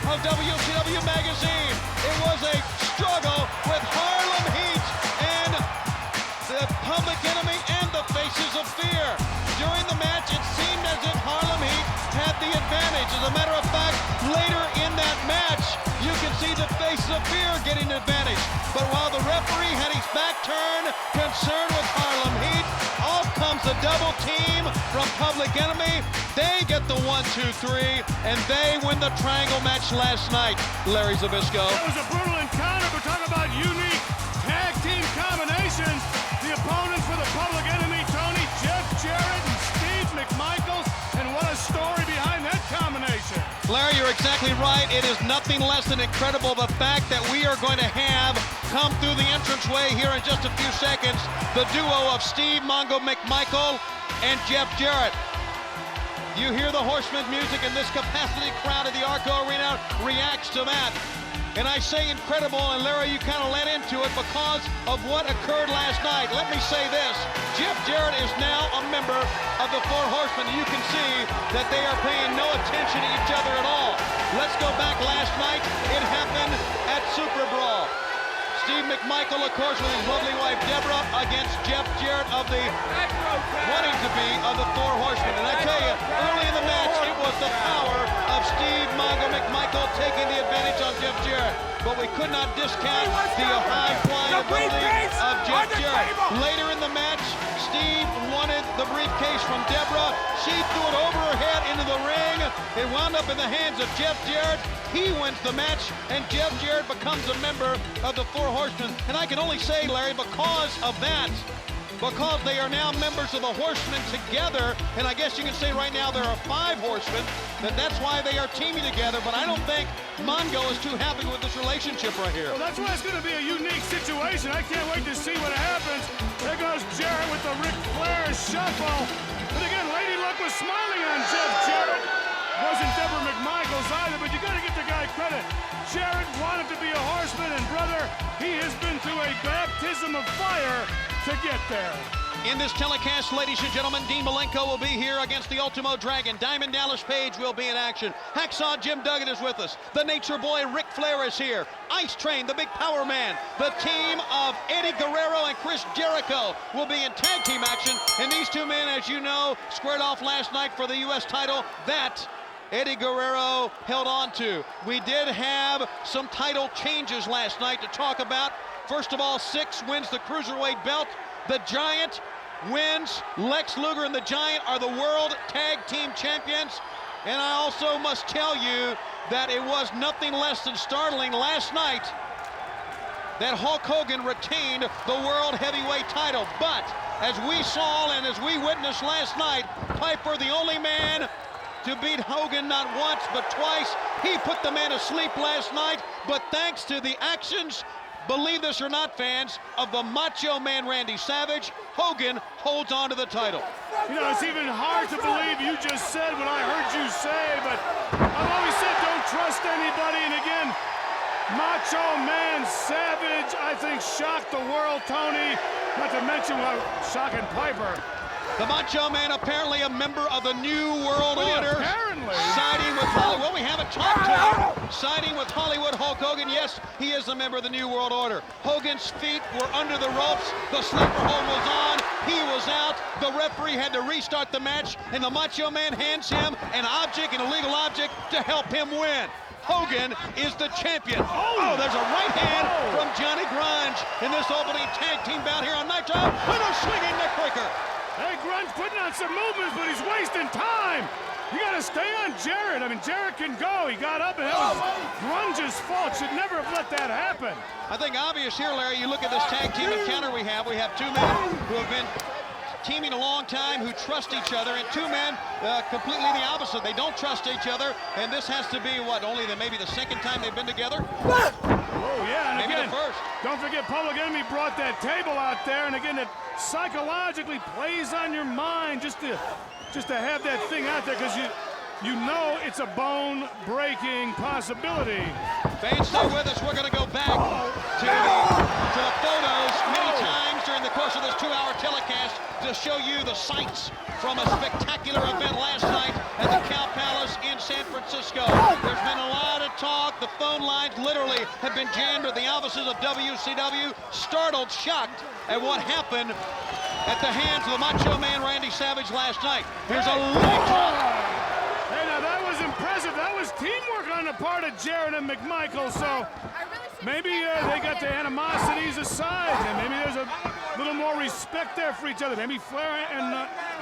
of WCW magazine. It was a struggle with Harlem Heat and the Public Enemy and the Faces of Fear. During the match, it seemed as if Harlem Heat had the advantage. As a matter of fact, later in that match, you can see the Faces of Fear getting an advantage. But while the referee had his back turned, concerned with Harlem Heat, off comes the double team from Public Enemy. They get the 1, 2, 3, and they win the triangle match last night, Larry Zbyszko. That was a brutal encounter. We're talking about unique tag team combinations. The opponents for the Public Enemy, Tony, Jeff Jarrett, and Steve McMichael. And what a story behind that combination. Larry, you're exactly right. It is nothing less than incredible the fact that we are going to have come through the entranceway here in just a few seconds the duo of Steve Mongo McMichael and Jeff Jarrett. You hear the Horsemen music, and this capacity crowd at the Arco Arena reacts to that. And I say incredible, and Larry, you kind of led into it because of what occurred last night. Let me say this, Jeff Jarrett is now a member of the Four Horsemen. You can see that they are paying no attention to each other at all. Let's go back last night. It happened at Super Brawl. Steve McMichael, of course, with his lovely wife, Deborah, against Jeff Jarrett of the wanting to be of the Four Horsemen. And I tell you, early in the match, it was the power of Steve Mongo McMichael taking the advantage on Jeff Jarrett. But we could not discount the high-flying ability of Jeff Jarrett. Later in the match, Steve wanted the briefcase from Deborah. She threw it over her head into the ring. It wound up in the hands of Jeff Jarrett. He wins the match, and Jeff Jarrett becomes a member of the Four Horsemen. And I can only say, Larry, because of that, because they are now members of the Horsemen together, and I guess you can say right now there are 5 Horsemen, that's why they are teaming together. But I don't think Mongo is too happy with this relationship right here. Well, that's why it's going to be a unique situation. I can't wait to see what happens. There goes Jarrett with the Ric Flair shuffle. But again, Lady Luck was smiling on Jeff Jarrett. Wasn't Deborah McMichael's either, but you got to give the guy credit. Jarrett wanted to be a Horseman, and brother, he has been through a baptism of fire to get there. In this telecast, ladies and gentlemen, Dean Malenko will be here against the Ultimo Dragon. Diamond Dallas Page will be in action. Hacksaw Jim Duggan is with us. The Nature Boy Ric Flair is here. Ice Train, the Big Power Man. The team of Eddie Guerrero and Chris Jericho will be in tag team action. And these two men, as you know, squared off last night for the U.S. title. That Eddie Guerrero held on to. We did have some title changes last night to talk about. First of all, Six wins the Cruiserweight belt. The Giant wins. Lex Luger and the Giant are the World Tag Team Champions. And I also must tell you that it was nothing less than startling last night that Hulk Hogan retained the World Heavyweight title. But as we saw and as we witnessed last night, Piper, the only man to beat Hogan not once but twice. He put the man to sleep last night, but thanks to the actions, believe this or not, fans, of the Macho Man Randy Savage, Hogan holds on to the title. You know, it's even hard to believe you just said what I heard you say, but I've always said don't trust anybody, and again, Macho Man Savage, I think, shocked the world, Tony, not to mention shocking Piper. The Macho Man, apparently a member of the New World Order. Apparently. Siding with Hollywood. Well, we haven't talked to him. Siding with Hollywood Hulk Hogan. Yes, he is a member of the New World Order. Hogan's feet were under the ropes. The sleeper hold was on. He was out. The referee had to restart the match, and the Macho Man hands him an object, an illegal object, to help him win. Hogan is the champion. Oh, there's a right hand from Johnny Grunge in this opening tag team bout here on Nitro, with a swinging neckbreaker. Hey, Grunge putting on some movements, but he's wasting time. You got to stay on Jarrett. I mean, Jarrett can go. He got up, and that was Grunge's fault. Should never have let that happen. I think obvious here, Larry, you look at this tag team encounter we have. We have two men who have been teaming a long time, who trust each other, and two men completely the opposite. They don't trust each other, and this has to be, what, maybe the second time they've been together? Oh, yeah, and maybe again, the first. Don't forget Public Enemy brought that table out there, and again, it psychologically plays on your mind just to have that thing out there, because you know it's a bone-breaking possibility. Fans, stay with us. We're going to go back to the photos many times during the course of this 2-hour telecast to show you the sights from a spectacular event last night at the Cow Palace in San Francisco. There's been a lot of talk literally have been jammed to the offices of WCW, startled, shocked at what happened at the hands of the Macho Man Randy Savage last night. Here's a leg drop. Hey, now that was impressive. That was teamwork on the part of Jarrett and McMichael, so maybe they got the animosities aside, and maybe there's a little more respect there for each other. Maybe Flair and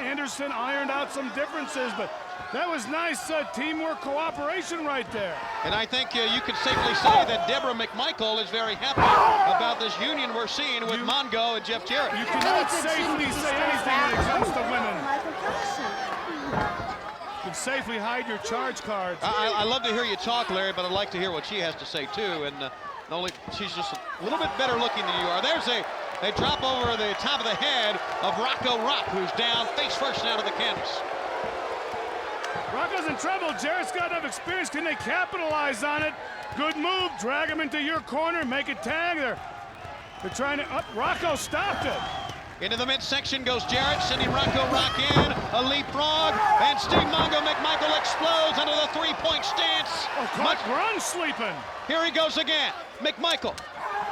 Anderson ironed out some differences, but that was nice teamwork, cooperation right there. And I think you could safely say that Deborah McMichael is very happy about this union we're seeing with Mongo and Jeff Jarrett. You cannot safely say anything when it comes to women. You can safely hide your charge cards. I love to hear you talk, Larry, but I'd like to hear what she has to say too. And she's just a little bit better looking than you are. There's they drop over the top of the head of Rocco Rock, who's down face first out of the canvas. Rocco's in trouble. Jarrett's got enough experience. Can they capitalize on it? Good move. Drag him into your corner. Make a tag. They're trying to up. Rocco stopped it. Into the midsection goes Jarrett, sending Rocco Rock in. A leapfrog, and Steve Mongo McMichael explodes under the three-point stance. Oh, caught Grunge sleeping. Here he goes again, McMichael.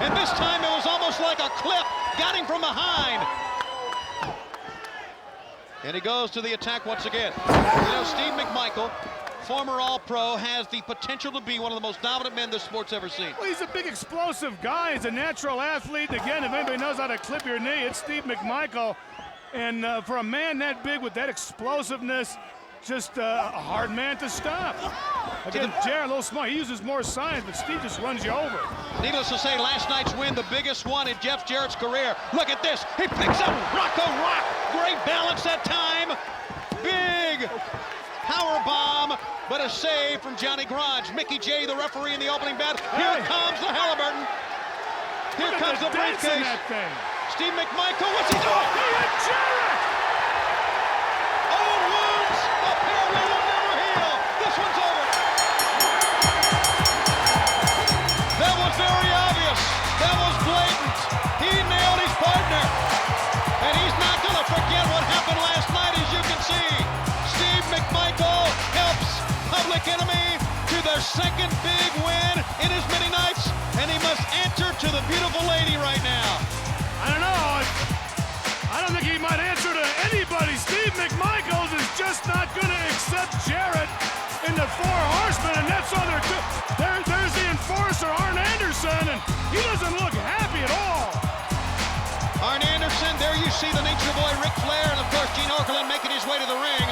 And this time it was almost like a clip. Got him from behind. And he goes to the attack once again. You know, Steve McMichael, former All-Pro, has the potential to be one of the most dominant men this sport's ever seen. Well, he's a big explosive guy. He's a natural athlete. Again, if anybody knows how to clip your knee, it's Steve McMichael. And for a man that big with that explosiveness, just a hard man to stop. Again, Jarrett, a little small. He uses more science, but Steve just runs you over. Needless to say, last night's win, the biggest one in Jeff Jarrett's career. Look at this. He picks up Rocco Rock. Great balance that time. Big power bomb, but a save from Johnny Grunge. Mickey J, the referee in the opening bat. Here comes the Halliburton. Here comes the briefcase. Steve McMichael, what's he doing? He hit Jarrett! Old wounds, apparently will never heal. This one's over. That was very obvious. That was blatant. He nailed his partner. And he's not going to forget what happened last night, as you can see. Steve McMichael helps Public Enemy to their second big win in as many nights, and he must answer to the beautiful lady right now. I don't know. I don't think he might answer to anybody. Steve McMichael is just not going to accept Jarrett in the Four Horsemen, and that's all they're doing. There's the enforcer, Arn Anderson, and he doesn't look happy at all. Arn Anderson, there you see the Nature Boy Ric Flair, and of course Gene Okerlund making his way to the ring.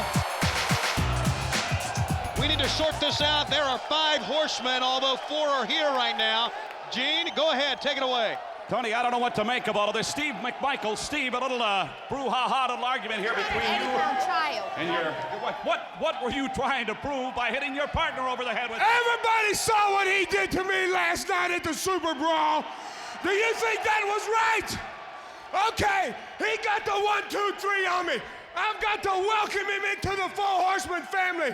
We need to sort this out. There are 5 horsemen, although 4 are here right now. Gene, go ahead, take it away. Tony, I don't know what to make of all of this. Steve McMichael, Steve, a little brouhaha, little argument here between you and your what were you trying to prove by hitting your partner over the head with? Everybody saw what he did to me last night at the Super Brawl. Do you think that was right? Okay, he got the 1, 2, 3 on me. I've got to welcome him into the Four Horsemen family.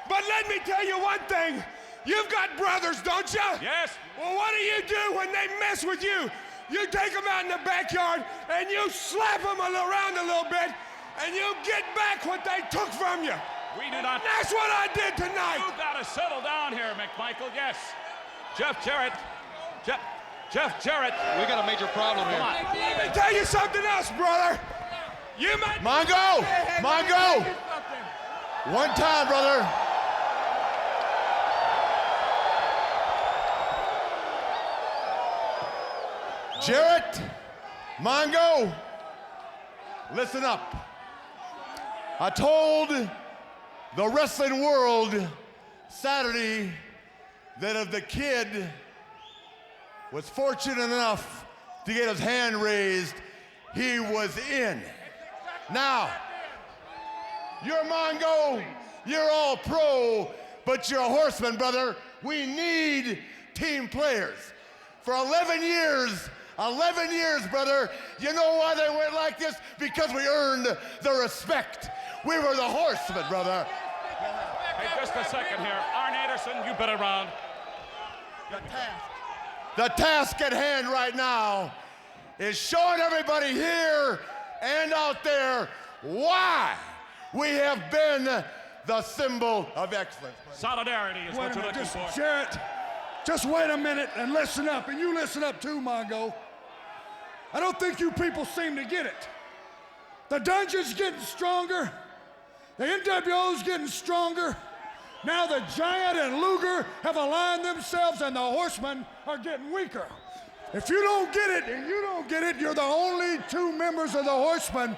But let me tell you one thing. You've got brothers, don't you? Yes. Well, what do you do when they mess with you? You take them out in the backyard and you slap them around a little bit and you get back what they took from you. We do not. That's what I did tonight. You've got to settle down here, McMichael. Yes. Jeff Jarrett. Jeff Jarrett. We got a major problem here. Let me tell you something else, brother. You might. Mongo! Mongo! One time, brother. Jarrett, Mongo, listen up. I told the wrestling world Saturday that if the kid was fortunate enough to get his hand raised, he was in. Now, you're Mongo, you're all pro, but you're a horseman, brother. We need team players. For 11 years, brother. You know why they went like this? Because we earned the respect. We were the Horsemen, brother. Hey, just a second here. Arn Anderson, you've been around. The task at hand right now is showing everybody here and out there why we have been the symbol of excellence. Solidarity is what you're looking for. Jarrett, Just wait a minute and listen up, and you listen up too, Mongo. I don't think you people seem to get it. The dungeon's getting stronger. The NWO's getting stronger. Now the Giant and Luger have aligned themselves, and the Horsemen are getting weaker. If you don't get it, and you don't get it, you're the only two members of the Horsemen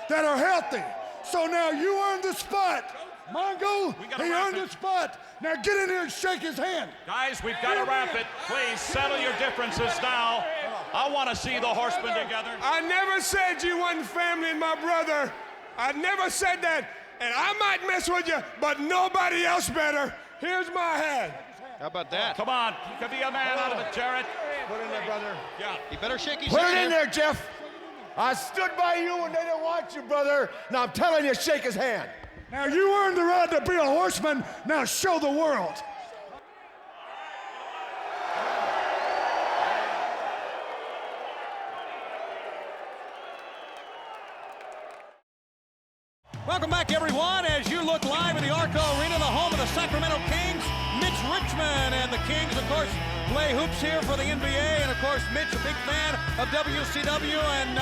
that are healthy. So now you earned the spot. Mongo, he earned the spot. Now get in here and shake his hand. Guys, we've got to wrap it. Please settle your differences now. I want to see the Horsemen together. I never said you wasn't family and my brother. I never said that. And I might mess with you, but nobody else better. Here's my hand. How about that? Come on, you could be a man out of it, Jarrett. Put it in there, brother. Yeah. He better shake his Put hand. it in there, Jeff. I stood by you when they didn't want you, brother. Now I'm telling you, shake his hand. Now you earned the right to be a Horseman. Now show the world. Welcome back, everyone, as you look live in the Arco Arena, the home of the Sacramento Kings. Mitch Richmond and the Kings, of course, play hoops here for the NBA. And, of course, Mitch, a big fan of WCW and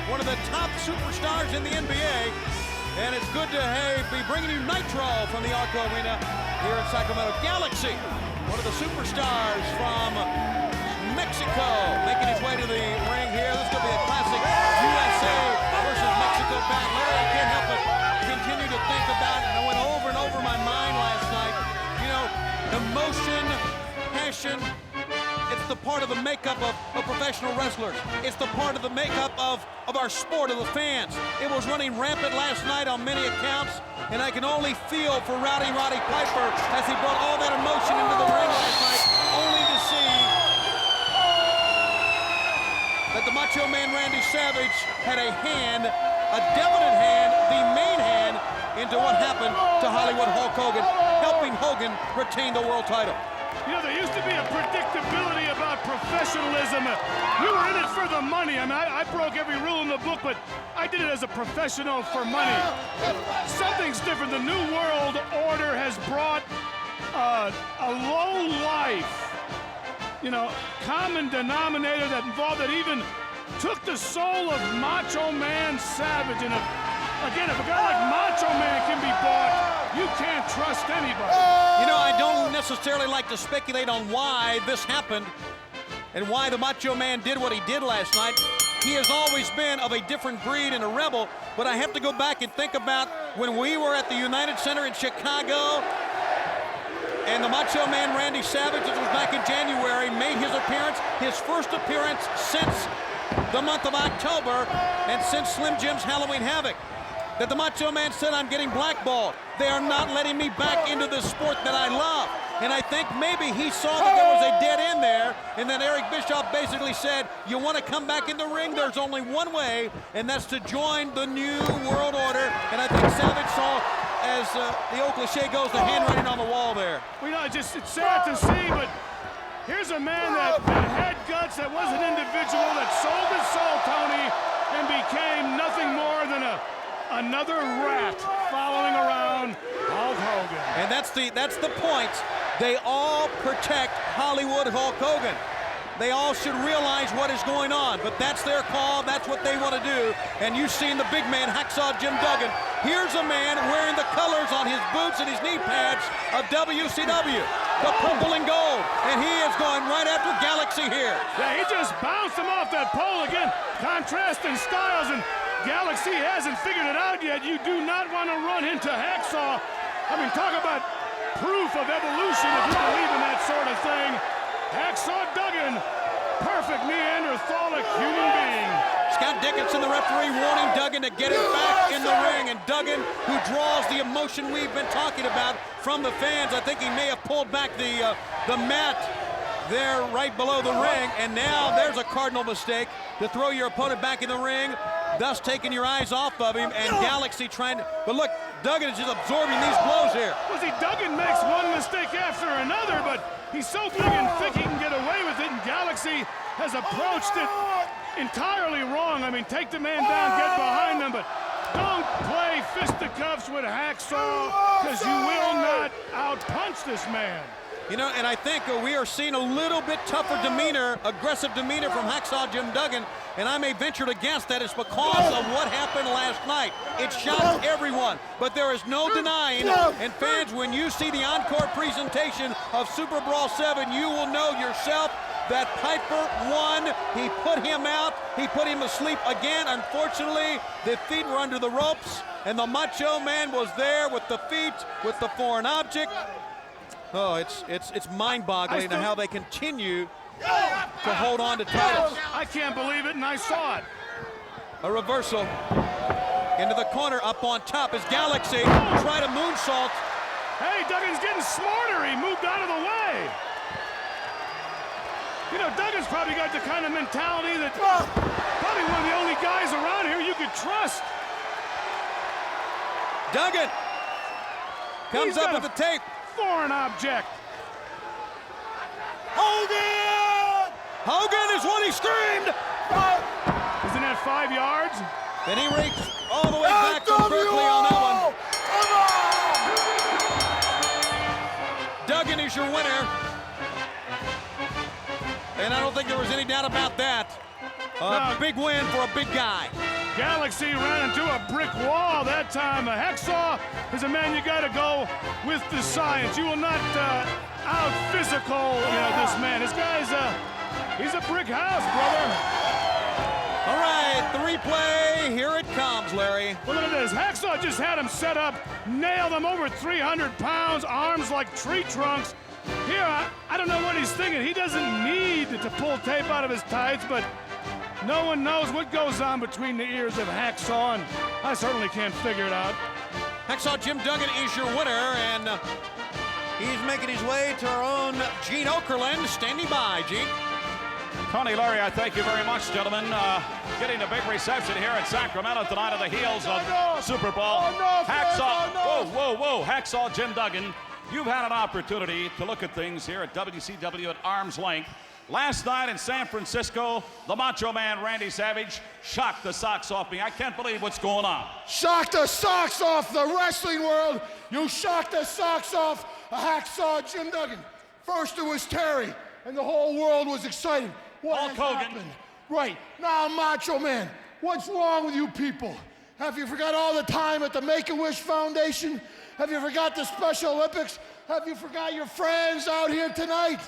one of the top superstars in the NBA. And it's good to be bringing you Nitro from the Arco Arena here in Sacramento. Galaxy, one of the superstars from Mexico, making his way to the ring here. This is going to be a classic USA versus Mexico battle. I can't help but continue to think about it. I went over and over my mind last night. You know, emotion, passion, it's the part of the makeup of professional wrestlers. It's the part of the makeup of our sport, of the fans. It was running rampant last night on many accounts, and I can only feel for Roddy Piper as he brought all that emotion into the ring last night, only to see that the Macho Man Randy Savage had a hand, a definite hand, the main hand, into what happened to Hollywood Hulk Hogan, helping Hogan retain the world title. You know, there used to be a predictability about professionalism. You were in it for the money. I mean, I broke every rule in the book, but I did it as a professional for money. Something's different. The New World Order has brought a low life, you know, common denominator that involved, that even took the soul of Macho Man Savage. And again, if a guy like Macho Man can be bought, you can't trust anybody. You know, I don't necessarily like to speculate on why this happened and why the Macho Man did what he did last night. He has always been of a different breed and a rebel, but I have to go back and think about when we were at the United Center in Chicago, and the Macho Man Randy Savage, this was back in January, made his appearance, his first appearance since the month of October and since Slim Jim's Halloween Havoc. That the Macho Man said, I'm getting blackballed. They are not letting me back into the sport that I love. And I think maybe he saw that there was a dead end there, and then Eric Bischoff basically said, you want to come back in the ring? There's only one way, and that's to join the New World Order. And I think Savage saw, as the old cliche goes, the handwriting on the wall there. Well, you know, it's sad to see, but here's a man that had guts, that was an individual, that sold his soul, Tony, and became nothing more than another rat following around Hulk Hogan. And that's the point. They all protect Hollywood Hulk Hogan. They all should realize what is going on, but that's their call. That's what they want to do. And you've seen the big man, Hacksaw Jim Duggan. Here's a man wearing the colors on his boots and his knee pads of WCW, the purple and gold. And he is going right after Galaxy here. Yeah, he just bounced him off that pole again. Contrasting styles, and Galaxy hasn't figured it out yet. You do not want to run into Hacksaw. I mean, talk about proof of evolution if you believe in that sort of thing. Hacksaw Duggan, perfect Neanderthalic human being. Scott Dickinson, the referee, warning Duggan to get it back in the ring. And Duggan, who draws the emotion we've been talking about from the fans, I think he may have pulled back the mat there right below the ring. And now there's a cardinal mistake to throw your opponent back in the ring, thus taking your eyes off of him. And Galaxy trying to, but look, Duggan is just absorbing these blows here. Well, see, Duggan makes one mistake after another, but he's so big and thick he can get away with it, and Galaxy has approached it entirely wrong. I mean, take the man down, get behind him, but don't play fisticuffs with Hacksaw, because you will not outpunch this man. You know, and I think we are seeing a little bit tougher demeanor, aggressive demeanor from Hacksaw Jim Duggan, and I may venture to guess that it's because of what happened last night. It shocked everyone, but there is no denying, and fans, when you see the encore presentation of Super Brawl 7, you will know yourself that Piper won. He put him out. He put him asleep again. Unfortunately, the feet were under the ropes, and the Macho Man was there with the feet, with the foreign object. Oh, it's mind-boggling how they continue to hold on to titles. I can't believe it, and I saw it. A reversal into the corner. Up on top is Galaxy. Try to moonsault. Hey, Duggan's getting smarter. He moved out of the way. You know, Duggan's probably got the kind of mentality that probably one of the only guys around here you could trust. Duggan comes up with the tape. Foreign object. Hogan! Hogan is what he screamed. Isn't that 5 yards? And he reached all the way back to Berkeley on that one. Duggan is your winner. And I don't think there was any doubt about that. A big win for a big guy. Galaxy ran into a brick wall that time. Hacksaw is a man you got to go with the science. You will not out-physical, this man. This guy's he's a brick house, brother. All right, the replay. Here it comes, Larry. Well, look at this. Hacksaw just had him set up, nailed him over 300 pounds, arms like tree trunks. Here, I don't know what he's thinking. He doesn't need to pull tape out of his tights, but no one knows what goes on between the ears of Hacksaw, and I certainly can't figure it out. Hacksaw Jim Duggan is your winner, and he's making his way to our own Gene Okerlund, standing by. Gene. Tony, Larry, I thank you very much, gentlemen. Getting a big reception here at Sacramento tonight on the heels of Super Brawl. Hacksaw, whoa, Hacksaw Jim Duggan. You've had an opportunity to look at things here at WCW at arm's length. Last night in San Francisco, the Macho Man Randy Savage shocked the socks off me. I can't believe what's going on. Shocked the socks off the wrestling world. You shocked the socks off a Hacksaw Jim Duggan. First it was Terry, and the whole world was excited. What has happened? Right, now Macho Man. What's wrong with you people? Have you forgot all the time at the Make-A-Wish Foundation? Have you forgot the Special Olympics? Have you forgot your friends out here tonight?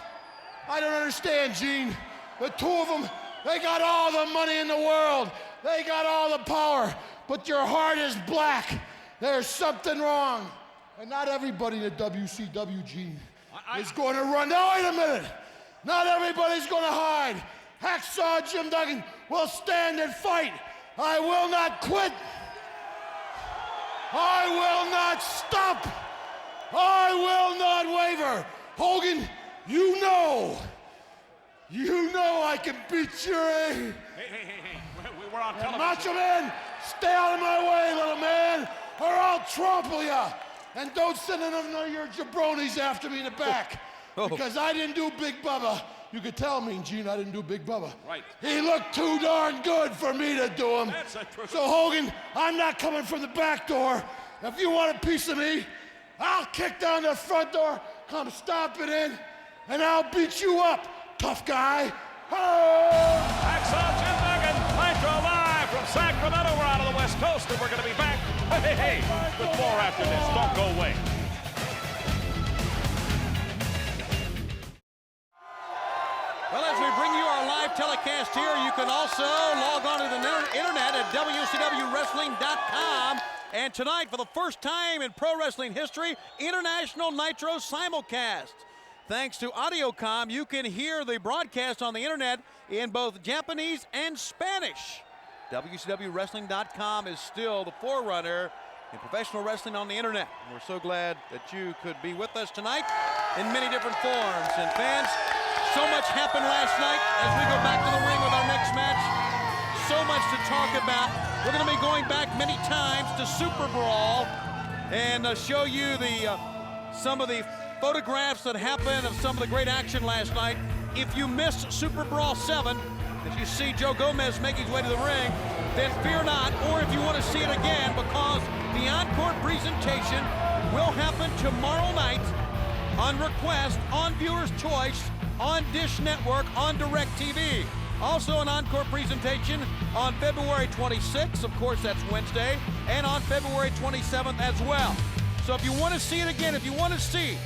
I don't understand, Gene. The two of them, they got all the money in the world. They got all the power, but your heart is black. There's something wrong. And not everybody in the WCW, Gene, is going to run. Now, wait a minute. Not everybody's going to hide. Hacksaw Jim Duggan will stand and fight. I will not quit. I will not stop. I will not waver. Hogan, you know I can beat your A. Hey, we're on television. Macho Man, stay out of my way, little man, or I'll trample ya. And don't send none of your jabronis after me in the back. Because I didn't do Big Bubba. You could tell me, Gene, I didn't do Big Bubba. Right. He looked too darn good for me to do him. That's the truth. So, Hogan, I'm not coming from the back door. If you want a piece of me, I'll kick down the front door, come stomp it in, and I'll beat you up, tough guy. Hacksaw Jim Duggan, Nitro live from Sacramento. We're out of the West Coast, and we're going to be back with more after this. Don't go away. Well, as we bring you our live telecast here, you can also log on to the internet at WCWWrestling.com. And tonight, for the first time in pro wrestling history, International Nitro simulcast. Thanks to Audiocom, you can hear the broadcast on the internet in both Japanese and Spanish. WCWWrestling.com is still the forerunner in professional wrestling on the internet. And we're so glad that you could be with us tonight in many different forms. And fans, so much happened last night. As we go back to the ring with our next match, so much to talk about. We're going to be going back many times to Super Brawl and show you some of the photographs that happened of some of the great action last night. If you missed Super Brawl 7, as you see Joe Gomez making his way to the ring, then fear not, or if you want to see it again, because the encore presentation will happen tomorrow night on request, on viewer's choice, on Dish Network, on DirecTV. Also an encore presentation on February 26th, of course that's Wednesday, and on February 27th as well. So if you want to see it again, if you want to see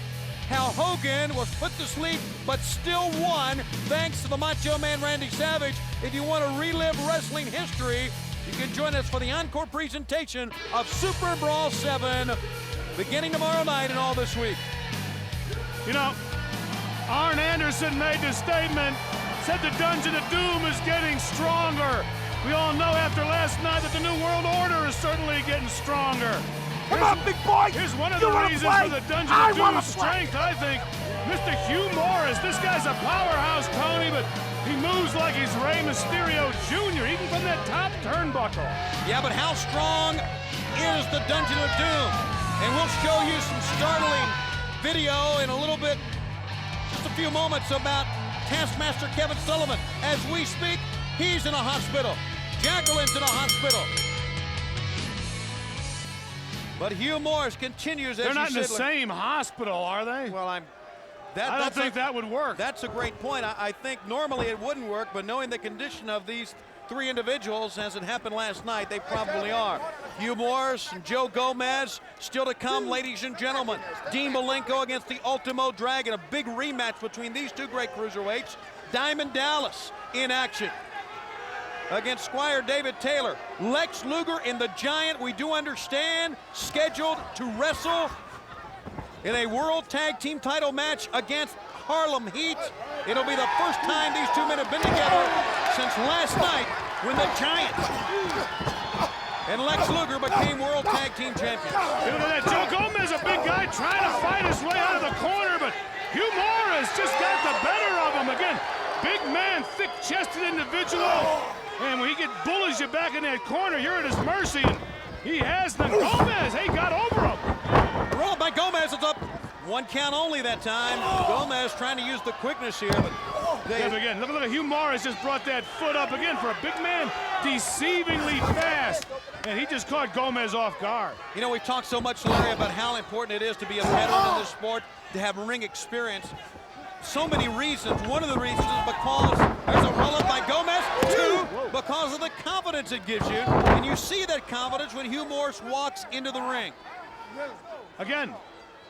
how Hogan was put to sleep but still won thanks to the Macho Man Randy Savage, if you want to relive wrestling history, you can join us for the encore presentation of Super Brawl 7 beginning tomorrow night and all this week. You know, Arn Anderson made the statement, said the Dungeon of Doom is getting stronger. We all know after last night that the New World Order is certainly getting stronger. Come on, big boy! Here's one of the reasons for the Dungeon of Doom's strength, I think. Mr. Hugh Morris, this guy's a powerhouse, Tony, but he moves like he's Rey Mysterio Jr., even from that top turnbuckle. Yeah, but how strong is the Dungeon of Doom? And we'll show you some startling video in a little bit, just a few moments, about Taskmaster Kevin Sullivan. As we speak, he's in a hospital. Jacqueline's in a hospital. But Hugh Morris continues as They're not in the said, same hospital, are they? Well, I don't think that would work. That's a great point. I think normally it wouldn't work, but knowing the condition of these three individuals, as it happened last night, they probably are. Hugh Morris and Joe Gomez still to come, ladies and gentlemen. Dean Malenko against the Ultimo Dragon, a big rematch between these two great cruiserweights. Diamond Dallas in action against Squire David Taylor. Lex Luger in the Giant, we do understand, scheduled to wrestle in a World Tag Team title match against Harlem Heat. It'll be the first time these two men have been together since last night when the Giant and Lex Luger became World Tag Team champions. Look at that, Joe Gomez, a big guy trying to fight his way out of the corner, but Hugh Morris just got the better of him. Again, big man, thick-chested individual, and when he can bullies you back in that corner, you're at his mercy, and he has them. Gomez, hey, got over him. Rolled by Gomez, it's up. One count only that time. Gomez trying to use the quickness here, but again, look at Hugh Morris just brought that foot up again for a big man, deceivingly fast, and he just caught Gomez off guard. You know, we've talked so much, Larry, about how important it is to be a veteran in this sport, to have ring experience. So many reasons. One of the reasons is because there's a roll-up by Gomez. Two, because of the confidence it gives you, and you see that confidence when Hugh Morris walks into the ring. Again,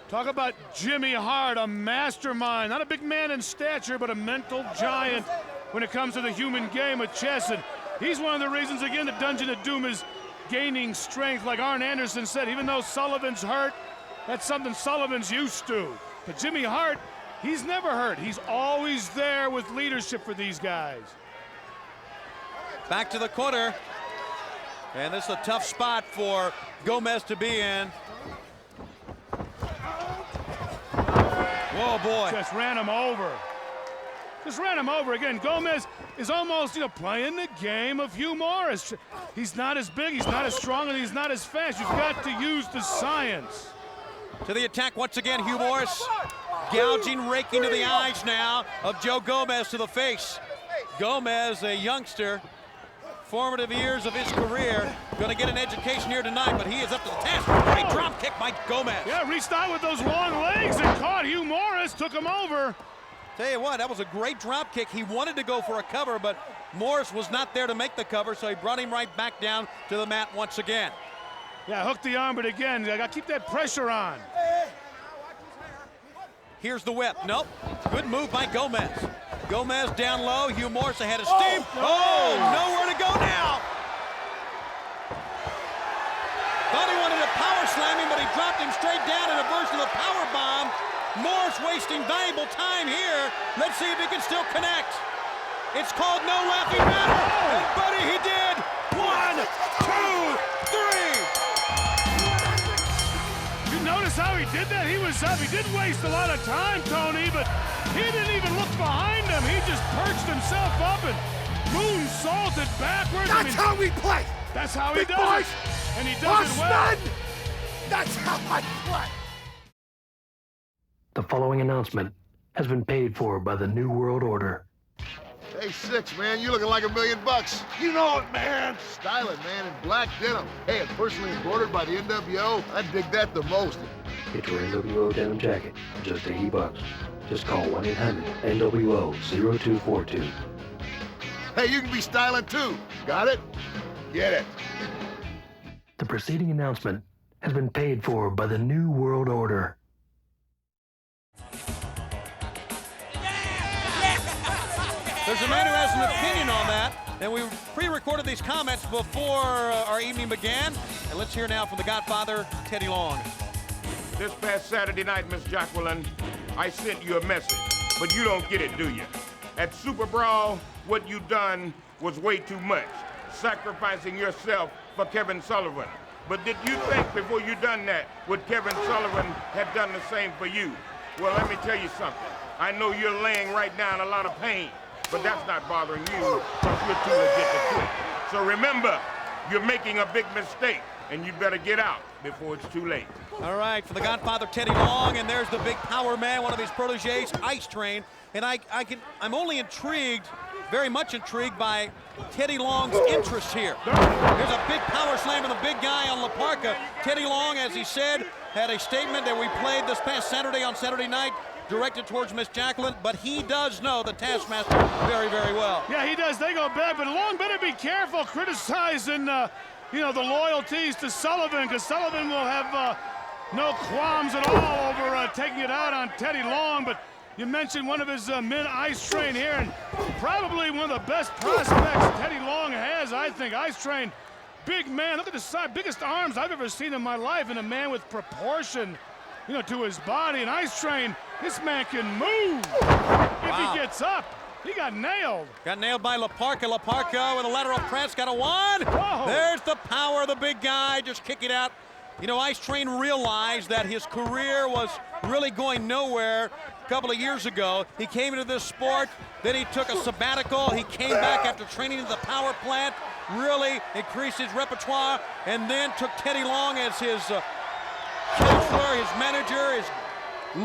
talk about Jimmy Hart, a mastermind, not a big man in stature, but a mental giant when it comes to the human game of chess. And he's one of the reasons, again, the Dungeon of Doom is gaining strength. Like Arn Anderson said, even though Sullivan's hurt, that's something Sullivan's used to. But Jimmy Hart, he's never hurt. He's always there with leadership for these guys. Back to the corner. And this is a tough spot for Gomez to be in. Whoa, boy. Just ran him over. Just ran him over again. Gomez is almost, playing the game of Hugh Morris. He's not as big, he's not as strong, and he's not as fast. You've got to use the science. To the attack once again, Hugh Morris. Gouging, raking to the eyes now of Joe Gomez to the face. Gomez, a youngster, formative years of his career, going to get an education here tonight, but he is up to the task. Great drop kick by Gomez. Yeah, reached out with those long legs and caught Hugh Morris, took him over. Tell you what, that was a great drop kick. He wanted to go for a cover, but Morris was not there to make the cover, so he brought him right back down to the mat once again. Yeah, hooked the arm, but again, I got to keep that pressure on. Here's the whip. Nope. Good move by Gomez. Gomez down low. Hugh Morris ahead of steam. Oh, nowhere to go now. Thought he wanted to power slam him, but he dropped him straight down in a burst of the power bomb. Morris wasting valuable time here. Let's see if he can still connect. It's called no laughing matter. And buddy, he did. 1, 2, 3. You notice how he did that? He was up. He did waste a lot of time, Tony, but he didn't even look behind him. He just perched himself up and moonsaulted backwards. That's how we play. That's how he Big does boys. it. And he does it well. That's how I play. The following announcement has been paid for by the New World Order. Hey, Six, man, you looking like $1 million. You know it, man. Styling, man, in black denim. Hey, it's personally embroidered by the NWO. I dig that the most. Get your nWo denim jacket for just $80. Just call 1-800-NWO-0242. Hey, you can be styling too. Got it? Get it. The preceding announcement has been paid for by the New World Order. There's a man who has an opinion on that, and we pre-recorded these comments before our evening began. And let's hear now from the Godfather, Teddy Long. This past Saturday night, Miss Jacqueline, I sent you a message, but you don't get it, do you? At Super Brawl, what you done was way too much, sacrificing yourself for Kevin Sullivan. But did you think before you done that, would Kevin Sullivan have done the same for you? Well, let me tell you something. I know you're laying right now in a lot of pain, but that's not bothering you because you're too legit to quit. So remember, you're making a big mistake, and you better get out before it's too late. All right, for the Godfather, Teddy Long, and there's the big power man, one of his proteges, Ice Train. And I'm only intrigued, very much intrigued by Teddy Long's interest here. There's a big power slam of the big guy on Parka. Teddy Long, as he said, had a statement that we played this past Saturday on Saturday night, directed towards Miss Jacqueline, but he does know the Taskmaster very, very well. Yeah, he does. They go back, but Long better be careful criticizing, the loyalties to Sullivan, because Sullivan will have no qualms at all over taking it out on Teddy Long. But you mentioned one of his men, Ice Train, here, and probably one of the best prospects Teddy Long has, I think. Ice Train, big man. Look at the size, biggest arms I've ever seen in my life, and a man with proportion, to his body. And Ice Train, this man can move if he gets up. He got nailed. Got nailed by Parka. Parka with a lateral press, got a one. Whoa. There's the power of the big guy, just kick it out. Ice Train realized that his career was really going nowhere a couple of years ago. He came into this sport, then he took a sabbatical. He came back after training at the power plant, really increased his repertoire, and then took Teddy Long as his counselor, his manager, his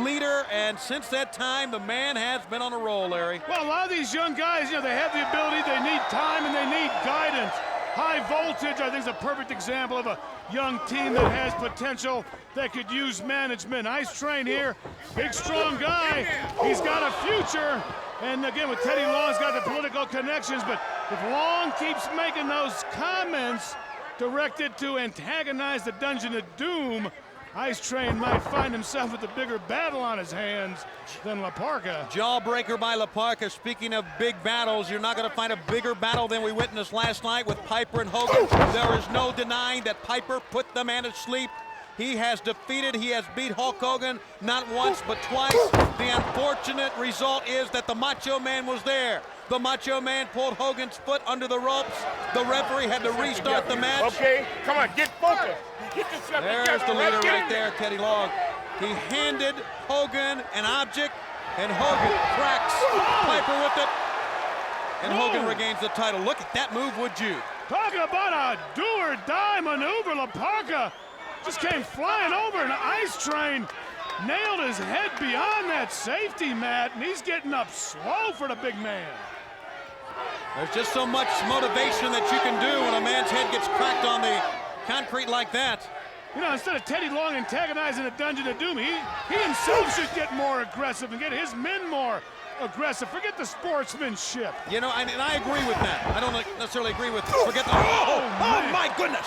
leader, and since that time, the man has been on a roll, Larry. Well, a lot of these young guys, they have the ability, they need time, and they need guidance. High Voltage, I think, is a perfect example of a young team that has potential that could use management. Ice Train here, big, strong guy. He's got a future. And again, with Teddy Long, he's got the political connections, but if Long keeps making those comments directed to antagonize the Dungeon of Doom, Ice Train might find himself with a bigger battle on his hands than Parka. Jawbreaker by Parka. Speaking of big battles, you're not going to find a bigger battle than we witnessed last night with Piper and Hogan. There is no denying that Piper put the man to sleep. He has beat Hulk Hogan not once but twice. The unfortunate result is that the Macho Man was there. The Macho Man pulled Hogan's foot under the ropes. The referee had to restart the match. Okay, come on, get focused. Get yourself There's the leader together. right there, Teddy Long. He handed Hogan an object, and Hogan cracks Piper with it, and Hogan regains the title. Look at that move, would you? Talking about a do-or-die maneuver, Parka just came flying over, and Ice Train nailed his head beyond that safety mat, and he's getting up slow for the big man. There's just so much motivation that you can do when a man's head gets cracked on the concrete like that. Instead of Teddy Long antagonizing the Dungeon of Doom, he himself should get more aggressive and get his men more aggressive. Forget the sportsmanship. And I agree with that. I don't necessarily agree with forget the... Oh my goodness!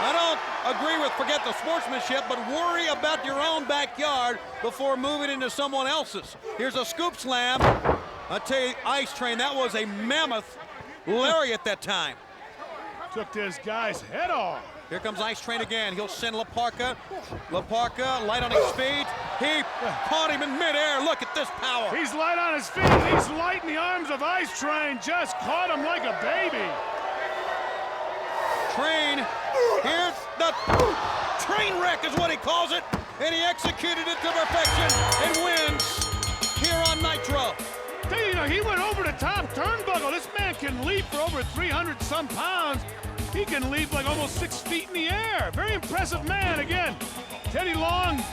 I don't agree with forget the sportsmanship, but worry about your own backyard before moving into someone else's. Here's a scoop slam. I tell you, Ice Train, that was a mammoth lariat that time. Took this guy's head off. Here comes Ice Train again. He'll send Parka. Parka, light on his feet. He caught him in midair. Look at this power. He's light on his feet. He's light in the arms of Ice Train. Just caught him like a baby. Train. Here's the train wreck is what he calls it. And he executed it to perfection and wins here on Nitro. He went over the top turnbuckle. This man can leap for over 300-some pounds. He can leap like almost 6 feet in the air. Very impressive man. Again, Teddy Long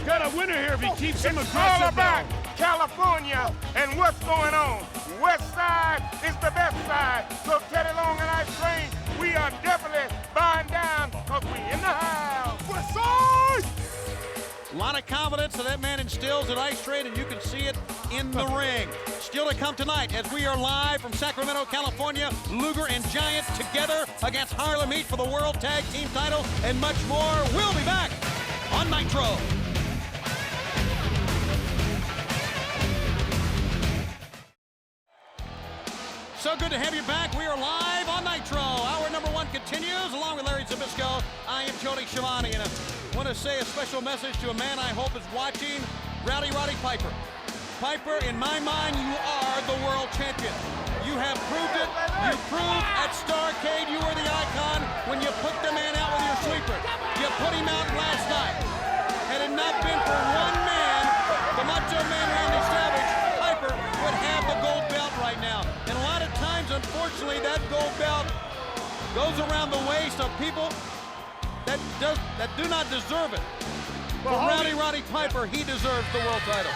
got a winner here if he keeps him aggressive. It's all about California and what's going on. West side is the best side. So Teddy Long and Ice Train, we are definitely bowing down because we in the house. West side! A lot of confidence that man instills at Ice Trade, and you can see it in the ring. Still to come tonight as we are live from Sacramento, California. Luger and Giant together against Harlem Heat for the World Tag Team title and much more. We'll be back on Nitro. So good to have you back. We are live on Nitro. Hour number 1 continues. Along with Larry Zbyszko, I am Tony Schiavone, and I want to say a special message to a man I hope is watching, Roddy Piper. Piper, in my mind, you are the world champion. You have proved it. You proved at Starrcade you were the icon when you put the man out with your sleeper. You put him out last night. Had it not been for one man, the Macho Man Randy Savage, Piper would have the gold belt right now. And a lot of times, unfortunately, that gold belt goes around the waist of people that do not deserve it. Well, for Roddy Piper, he deserves the world title.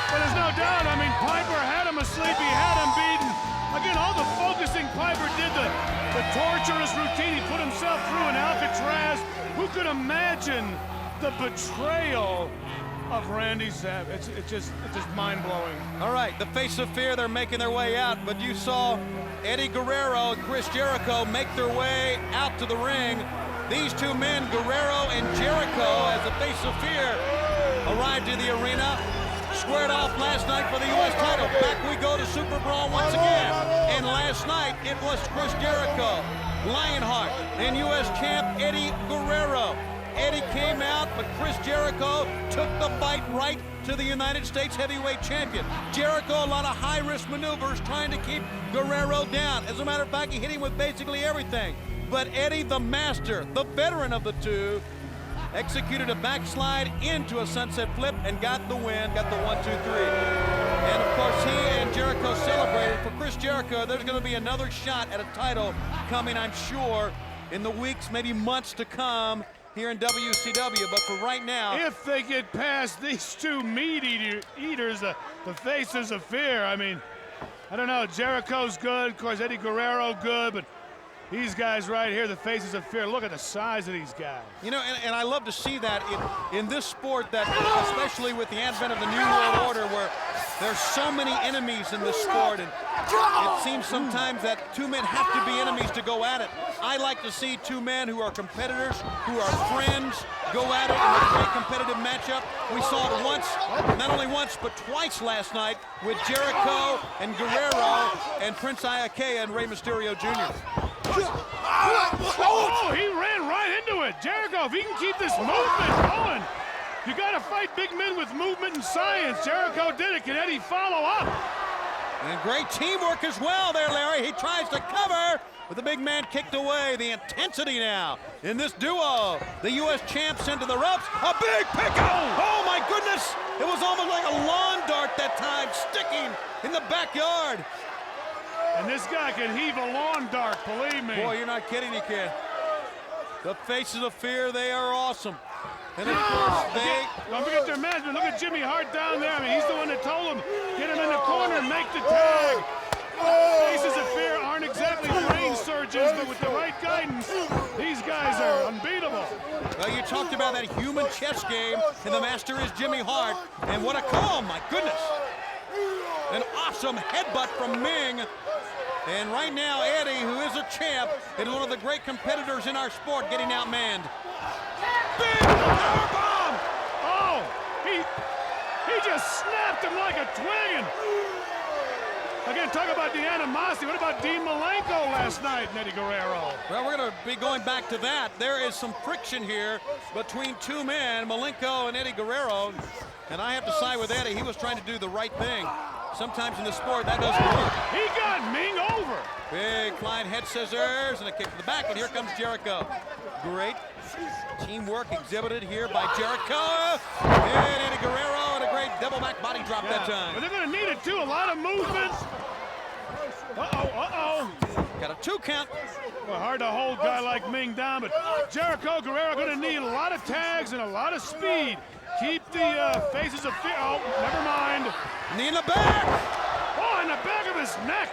But there's no doubt, I mean, Piper had him asleep, he had him beaten. Again, all the focusing Piper did, the torturous routine he put himself through in Alcatraz. Who could imagine the betrayal of Randy Savage? It's just mind-blowing. All right, the Face of Fear, they're making their way out, but you saw Eddie Guerrero and Chris Jericho make their way out to the ring. These two men, Guerrero and Jericho, as the Face of Fear arrived to the arena, squared off last night for the U.S. title. Back we go to Super Brawl once again. And last night, it was Chris Jericho, Lionheart, and U.S. champ Eddie Guerrero. Eddie came out, but Chris Jericho took the fight right to the United States heavyweight champion. Jericho, a lot of high-risk maneuvers trying to keep Guerrero down. As a matter of fact, he hit him with basically everything. But Eddie, the master, the veteran of the two, executed a backslide into a sunset flip and got the win, got the 1, 2, 3. And of course, he and Jericho celebrated. For Chris Jericho, there's going to be another shot at a title coming, I'm sure, in the weeks, maybe months to come here in WCW. But for right now, if they get past these two meat eaters, the Faces of Fear, I mean, I don't know, Jericho's good, of course, Eddie Guerrero good, but these guys right here, the Faces of Fear, look at the size of these guys. You know, and I love to see that in this sport, that especially with the advent of the New World Order, where there's so many enemies in this sport, and it seems sometimes that two men have to be enemies to go at it. I like to see two men who are competitors, who are friends, go at it in a great competitive matchup. We saw it once, not only once, but twice last night with Jericho and Guerrero and Prince Iaukea and Rey Mysterio Jr. Oh, he ran right into it. Jericho, if he can keep this movement going, you got to fight big men with movement and science. Jericho did it. Can Eddie follow up? And great teamwork as well there, Larry. He tries to cover, but the big man kicked away. The intensity now in this duo. The U.S. champ sent to the ropes. A big pickup. Oh, my goodness. It was almost like a lawn dart that time, sticking in the backyard. And this guy can heave a lawn dart, believe me. Boy, you're not kidding, he can. The Faces of Fear, they are awesome. And of course, don't forget their management. Look at Jimmy Hart down there. I mean, he's the one that told him, get him in the corner and make the tag. Faces of Fear aren't exactly brain surgeons, but with the right guidance, these guys are unbeatable. Well, you talked about that human chess game, and the master is Jimmy Hart. And what a call, my goodness. An awesome headbutt from Ming. And right now, Eddie, who is a champ, is one of the great competitors in our sport, getting outmanned. Big powerbomb! Oh, he just snapped him like a twig. Again, talk about the animosity. What about Dean Malenko last night and Eddie Guerrero? Well, we're going to be going back to that. There is some friction here between two men, Malenko and Eddie Guerrero. And I have to side with Eddie. He was trying to do the right thing. Sometimes in the sport, that doesn't work. He got Ming over. Big flying head scissors and a kick to the back, and here comes Jericho. Great teamwork exhibited here by Jericho. And Eddie Guerrero, and a great double back body drop that time. But they're going to need it, too. A lot of movement. Uh-oh. Got a 2 count. Well, hard to hold a guy like Ming down, but Jericho, Guerrero going to need a lot of tags and a lot of speed. Keep the Faces of Fear. Oh, never mind. Knee in the back. Oh, in the back of his neck.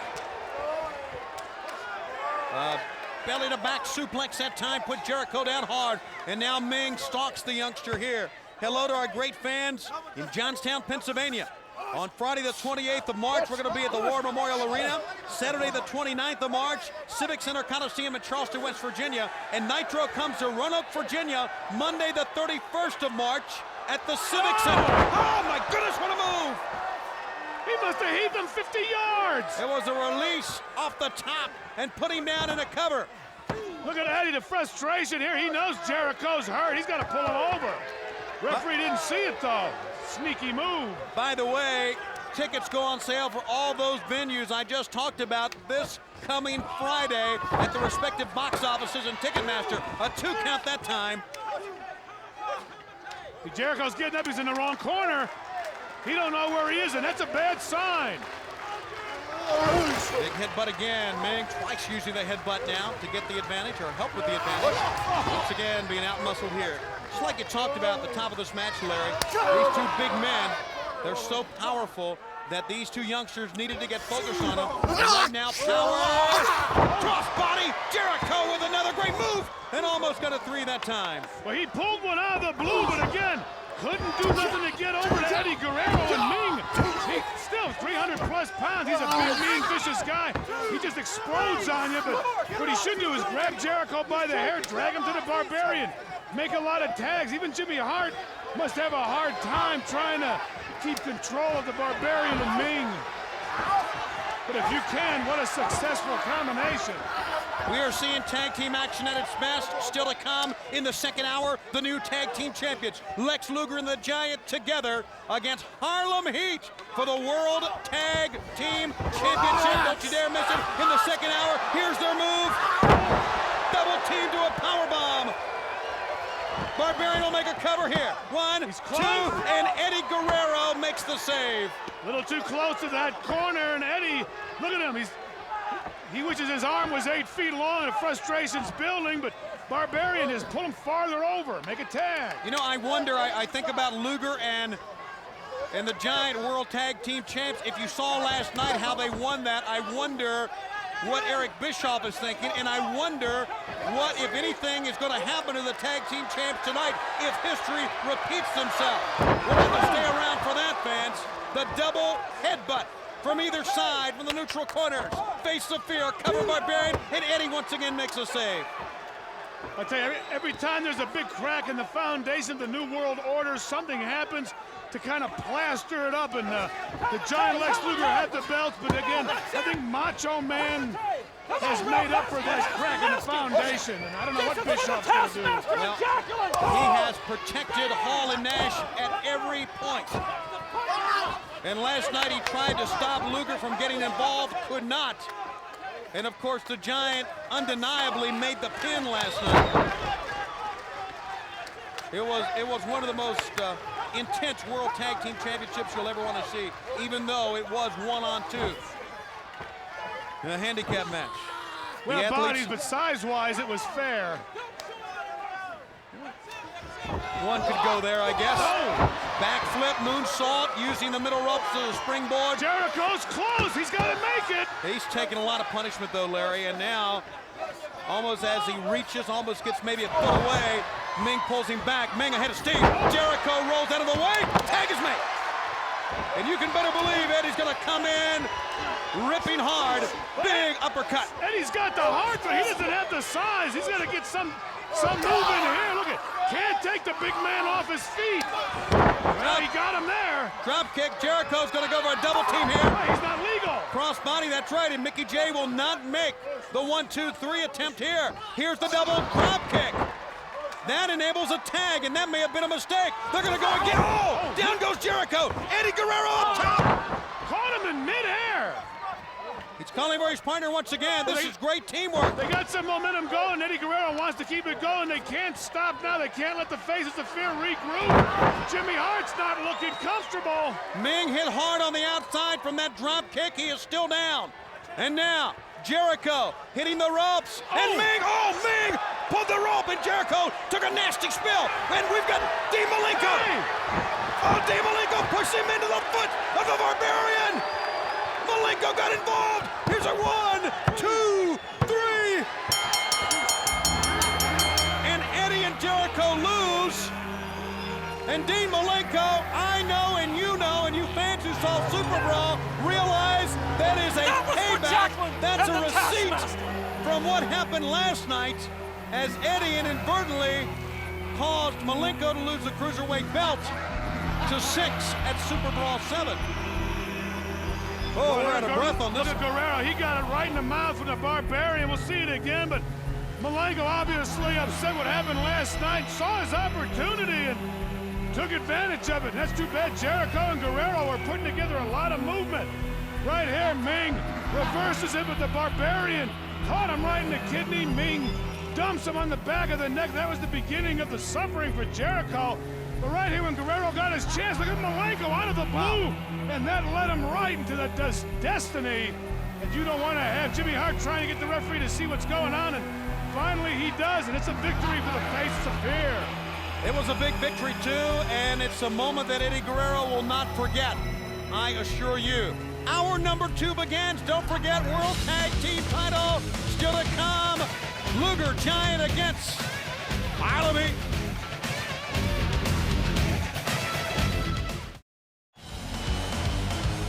Belly to back suplex that time, put Jericho down hard. And now Ming stalks the youngster here. hello to our great fans in Johnstown, Pennsylvania. On Friday the 28th of March, we're going to be at the War Memorial Arena. Saturday the 29th of March, Civic Center Coliseum in Charleston, West Virginia. And Nitro comes to Roanoke, Virginia, Monday the 31st of March at the Civic Center. Oh my goodness, what a move! He must have heaved them 50 yards. It was a release off the top and put him down in a cover. Look at Eddie, the frustration here. He knows Jericho's hurt. He's got to pull him over. Referee didn't see it, though. Sneaky move. By the way, tickets go on sale for all those venues I just talked about this coming Friday at the respective box offices and Ticketmaster. A 2 count that time. Jericho's getting up. He's in the wrong corner. He don't know where he is, and that's a bad sign. Big headbutt again. Ming twice using the headbutt now to get the advantage or help with the advantage. Once again, being out-muscled here. Just like you talked about at the top of this match, Larry, these two big men, they're so powerful that these two youngsters needed to get focused on them. And right now, power, cross body, Jericho with another great move, and almost got a 3 that time. Well, he pulled one out of the blue, but again, couldn't do nothing to get over to Eddie Guerrero and Ming. He still 300+ pounds. He's a big, mean, vicious guy. He just explodes on you, but what he should do is grab Jericho by the hair, drag him to the Barbarian, make a lot of tags. Even Jimmy Hart must have a hard time trying to keep control of the Barbarian and Ming. But if you can, what a successful combination. We are seeing tag team action at its best. Still to come in the second hour, the new tag team champions, Lex Luger and the Giant, together against Harlem Heat for the World Tag Team Championship. Don't you dare miss it in the second hour. Here's their move. Double team to a powerbomb. Barbarian will make a cover here. 1, 2, and Eddie Guerrero makes the save. A little too close to that corner, and Eddie, look at him. He wishes his arm was 8 feet long and frustration's building, but Barbarian is pulling farther over. Make a tag. You know, I wonder, I think about Luger and the Giant World Tag Team Champs. If you saw last night how they won that, I wonder what Eric Bischoff is thinking, and I wonder what, if anything, is going to happen to the Tag Team Champs tonight if history repeats themselves. We'll have to stay around for that, fans. The double headbutt from either side from the neutral corners. Face of fear, cover Barbarian, and Eddie once again makes a save. I tell you, every time there's a big crack in the foundation of the New World Order, something happens to kind of plaster it up, and the Giant Lex Luger had the belts, but again, I think Macho Man has made up for that crack in the foundation, and I don't know what Bischoff's going to do. Well, he has protected Hall and Nash at every point. And last night he tried to stop Luger from getting involved, could not. And of course the Giant undeniably made the pin last night. It was one of the most intense World Tag Team Championships you'll ever want to see, even though it was 1-on-2 in a handicap match. Well, bodies, but size-wise, it was fair. One could go there, I guess. Backflip, moonsault, using the middle ropes as a springboard. Jericho's close. He's got to make it. He's taking a lot of punishment, though, Larry, and now, almost as he reaches, almost gets maybe a foot away, Ming pulls him back. Ming ahead of Steve. Jericho rolls out of the way. Tag is made. And you can better believe Eddie's going to come in ripping hard. Big uppercut. Eddie's got the heart, but he doesn't have the size. He's got to get some move in here. Look at, can't take the big man off his feet. Well, he got him there. Drop kick. Jericho's going to go for a double team here. Oh, he's not legal. Cross body, that's right, and Mickey J will not make the 1-2-3 attempt here. Here's the double drop kick. That enables a tag, and that may have been a mistake. They're going to go again. Oh, down goes Jericho. Eddie Guerrero up top. Caught him in midair. He's calling for his partner once again. This is great teamwork. They got some momentum going. Eddie Guerrero wants to keep it going. They can't stop now. They can't let the faces of fear regroup. Jimmy Hart's not looking comfortable. Ming hit hard on the outside from that drop kick. He is still down. And now, Jericho hitting the ropes. And Ming pulled the rope, and Jericho took a nasty spill. And we've got Dean Malenko. Oh, Dean Malenko pushed him into the foot of the Barbarian. Malenko got involved. Here's a 1, 2, 3. And Eddie and Jericho lose. And Dean Malenko, I know and you fans who saw Super Brawl realize that is a payback. That's a receipt from what happened last night as Eddie inadvertently caused Malenko to lose the Cruiserweight belt to 6 at Super Brawl 7. Oh, we're out of breath on this one. Guerrero, he got it right in the mouth with the Barbarian. We'll see it again, but Malenko obviously upset what happened last night, saw his opportunity and took advantage of it. That's too bad. Jericho and Guerrero were putting together a lot of movement. Right here, Ming reverses it, but the Barbarian caught him right in the kidney. Ming dumps him on the back of the neck. That was the beginning of the suffering for Jericho. But right here, when Guerrero got his chance, look at Malenko out of the blue. And that led him right into the destiny that you don't want to have. Jimmy Hart trying to get the referee to see what's going on, and finally he does, and it's a victory for the Faces of Fear. It was a big victory, too, and it's a moment that Eddie Guerrero will not forget, I assure you. Hour number 2 begins. Don't forget, World Tag Team title still to come. Luger Giant against Harlem.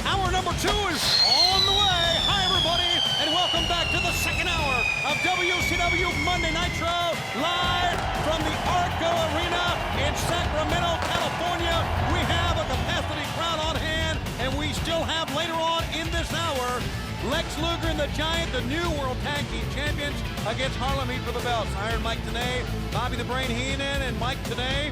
Hour number 2 is on the way. Hi, everybody, and welcome back to the second hour of WCW Monday Nitro, live from the Arco Arena in Sacramento, California. We have a capacity crowd on hand, and we still have later on in this hour Lex Luger and the Giant, the new World Tag Team Champions, against Harlem Heat for the belts. Iron Mike Tenay, Bobby the Brain Heenan, and Mike Tenay.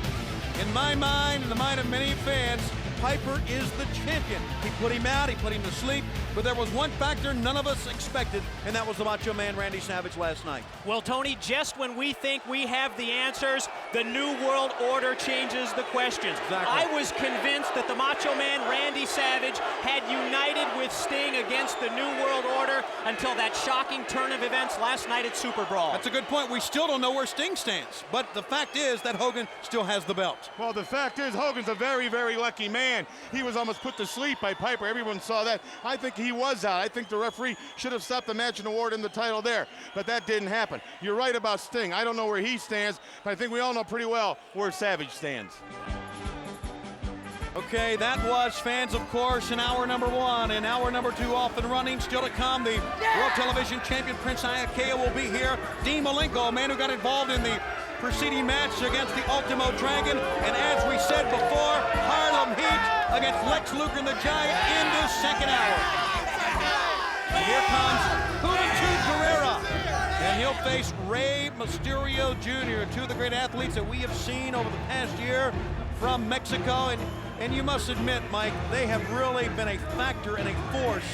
In my mind, in the mind of many fans, Piper is the champion. He put him out, he put him to sleep, but there was one factor none of us expected, and that was the Macho Man Randy Savage last night. Well, Tony, just when we think we have the answers, the New World Order changes the questions. Exactly. I was convinced that the Macho Man Randy Savage had united with Sting against the New World Order until that shocking turn of events last night at Super Brawl. That's a good point. We still don't know where Sting stands, but the fact is that Hogan still has the belt. Well, the fact is, Hogan's a very, very lucky man. He was almost put to sleep by Piper. Everyone saw that. I think he was out. I think the referee should have stopped the match and awarded him the title there, but that didn't happen. You're right about Sting. I don't know where he stands, but I think we all know pretty well where Savage stands. Okay, that was, fans, of course, in hour number 1. In hour number 2, off and running, still to come. The World Television Champion Prince Iaukea will be here. Dean Malenko, a man who got involved in the preceding match against the Ultimo Dragon. And as we said before, Harlem Heat against Lex Luger and the Giant in this second hour. And here comes Juventud Guerrera. And he'll face Rey Mysterio Jr., 2 of the great athletes that we have seen over the past year from Mexico. And you must admit, Mike, they have really been a factor and a force.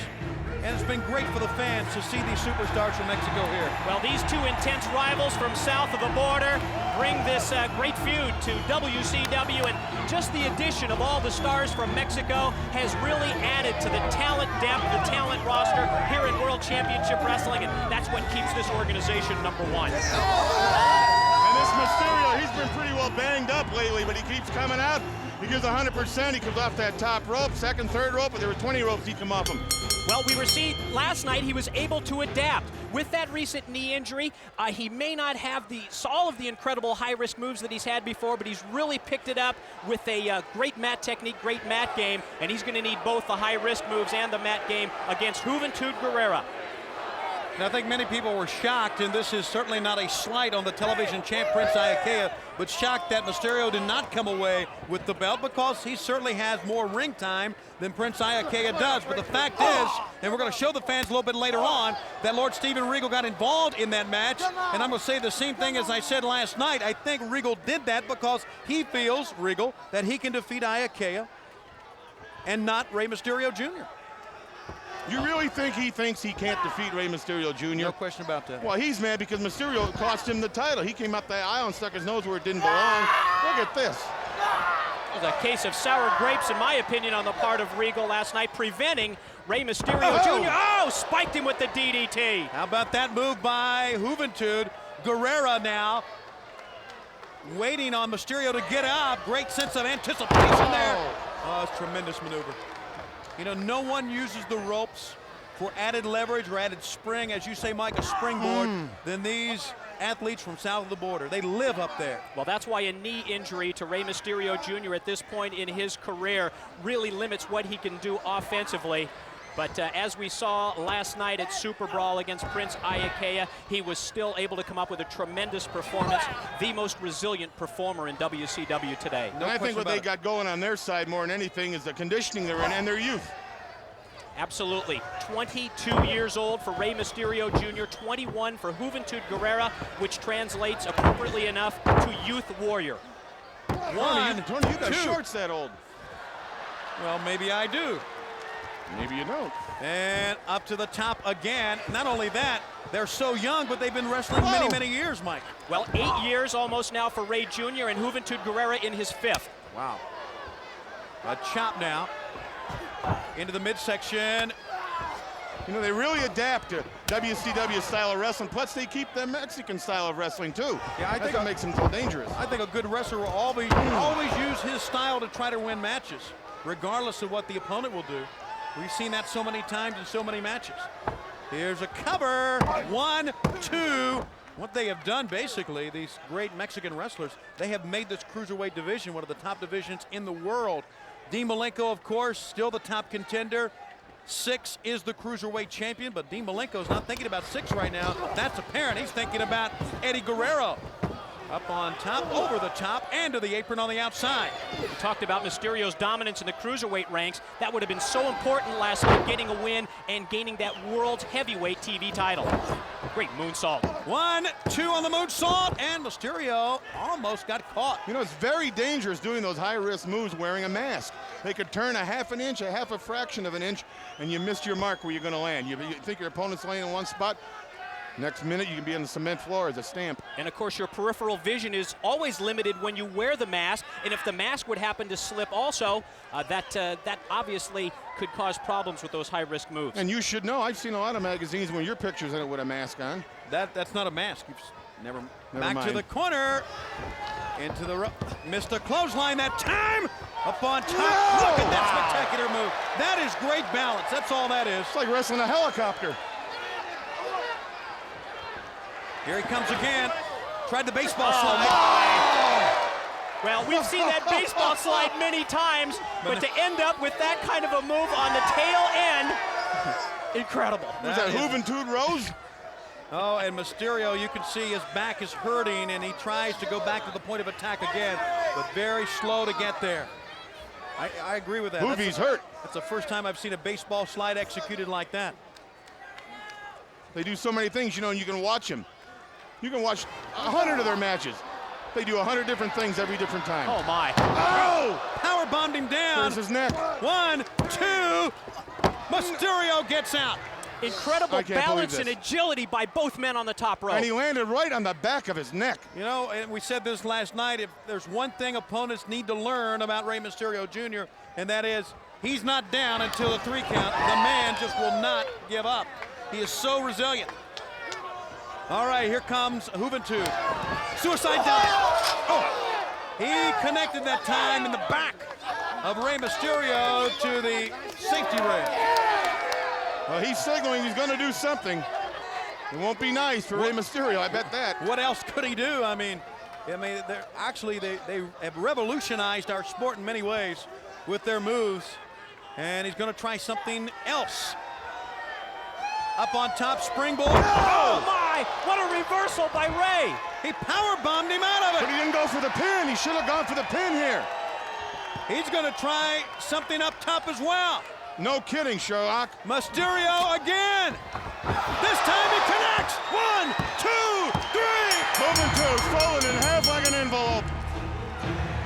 And it's been great for the fans to see these superstars from Mexico here. Well, these 2 intense rivals from south of the border bring this great feud to WCW, and just the addition of all the stars from Mexico has really added to the talent depth, the talent roster here in World Championship Wrestling, and that's what keeps this organization number 1. And this Mysterio, he's been pretty well banged up lately, but he keeps coming out. He gives 100%. He comes off that top rope, second, third rope, but there were 20 ropes he'd come off him. Well, we were seeing last night he was able to adapt. With that recent knee injury, he may not have all of the incredible high-risk moves that he's had before, but he's really picked it up with a great mat technique, great mat game, and he's going to need both the high-risk moves and the mat game against Juventud Guerrera. And I think many people were shocked, and this is certainly not a slight on the television champ Prince Iaukea, but shocked that Mysterio did not come away with the belt because he certainly has more ring time than Prince Iaukea does. But the fact is, and we're going to show the fans a little bit later on, that Lord Steven Regal got involved in that match. And I'm going to say the same thing as I said last night. I think Regal did that because he feels, Regal, that he can defeat Iaukea and not Rey Mysterio Jr. You really think he thinks he can't defeat Rey Mysterio Jr.? No question about that. Well, he's mad because Mysterio cost him the title. He came up the aisle and stuck his nose where it didn't belong. Look at this. It was a case of sour grapes, in my opinion, on the part of Regal last night, preventing Rey Mysterio Jr. Oh, spiked him with the DDT. How about that move by Juventud Guerrera now, waiting on Mysterio to get up. Great sense of anticipation there. Oh, it's a tremendous maneuver. You know, no one uses the ropes for added leverage or added spring, as you say, Mike, a springboard, than these athletes from south of the border. They live up there. Well, that's why a knee injury to Rey Mysterio Jr. at this point in his career really limits what he can do offensively. But as we saw last night at Super Brawl against Prince Iaukea, he was still able to come up with a tremendous performance, the most resilient performer in WCW today. And I think what they got going on their side more than anything is the conditioning they're in and their youth. Absolutely. 22 years old for Rey Mysterio Jr., 21 for Juventud Guerrera, which translates appropriately enough to Youth Warrior. One, Tony, you got two. shorts that old. Well, maybe I do. Maybe you don't. And up to the top again. Not only that, they're so young, but they've been wrestling many, many years, Mike. Well, 8 years almost now for Rey Jr. and Juventud Guerrera in his 5th. Wow. A chop now into the midsection. You know, they really adapt to WCW style of wrestling, plus they keep the Mexican style of wrestling too. Yeah, I think it makes them so dangerous. I think a good wrestler will always use his style to try to win matches, regardless of what the opponent will do. We've seen that so many times in so many matches. Here's a cover. 1, 2. What they have done, basically, these great Mexican wrestlers, they have made this cruiserweight division one of the top divisions in the world. Dean Malenko, of course, still the top contender. 6 is the cruiserweight champion, but Dean Malenko's not thinking about 6 right now. That's apparent. He's thinking about Eddie Guerrero. Up on top, over the top, and to the apron on the outside. We talked about Mysterio's dominance in the cruiserweight ranks. That would have been so important last night, getting a win and gaining that world's heavyweight TV title. Great moonsault. 1, 2 on the moonsault, and Mysterio almost got caught. You know, it's very dangerous doing those high-risk moves wearing a mask. They could turn a half an inch, a half a fraction of an inch, and you missed your mark where you're going to land. You think your opponent's laying in one spot, next minute you can be on the cement floor as a stamp. And of course your peripheral vision is always limited when you wear the mask, and if the mask would happen to slip also, that obviously could cause problems with those high-risk moves. And you should know, I've seen a lot of magazines when your picture's in it with a mask on. That's not a mask. Never back mind. to the corner. Into the missed a clothesline that time. Up on top. No! Look at that spectacular move. That is great balance. That's all that is. It's like wrestling a helicopter. Here he comes again. Tried the baseball slide. Well, we've seen that baseball slide many times, but to end up with that kind of a move on the tail end, incredible. Was that Juventud Rose? Oh, and Mysterio, you can see his back is hurting, and he tries to go back to the point of attack again, but very slow to get there. I agree with that. Hoovie's hurt. That's the first time I've seen a baseball slide executed like that. They do so many things, you know, and you can watch them. You can watch 100 of their matches. They do 100 different things every different time. Oh, my. Oh! Power bombed him down. There's his neck. 1, 2. Mysterio gets out. Incredible balance and agility by both men on the top rope. And he landed right on the back of his neck. You know, and we said this last night, if there's one thing opponents need to learn about Rey Mysterio Jr., and that is he's not down until the 3 count. The man just will not give up. He is so resilient. All right, here comes Juventud. Suicide dive. Oh, he connected that time in the back of Rey Mysterio to the safety rail. Well, he's signaling he's going to do something. It won't be nice for Rey Mysterio, I bet that. What else could he do? I mean, they're actually they have revolutionized our sport in many ways with their moves, and he's going to try something else. Up on top, springboard. Oh my! What a reversal by Rey! He power bombed him out of it. But he didn't go for the pin. He should have gone for the pin here. He's going to try something up top as well. No kidding, Sherlock. Mysterio again. This time he connects. 1, 2, 3. Juventud folded in half like an envelope.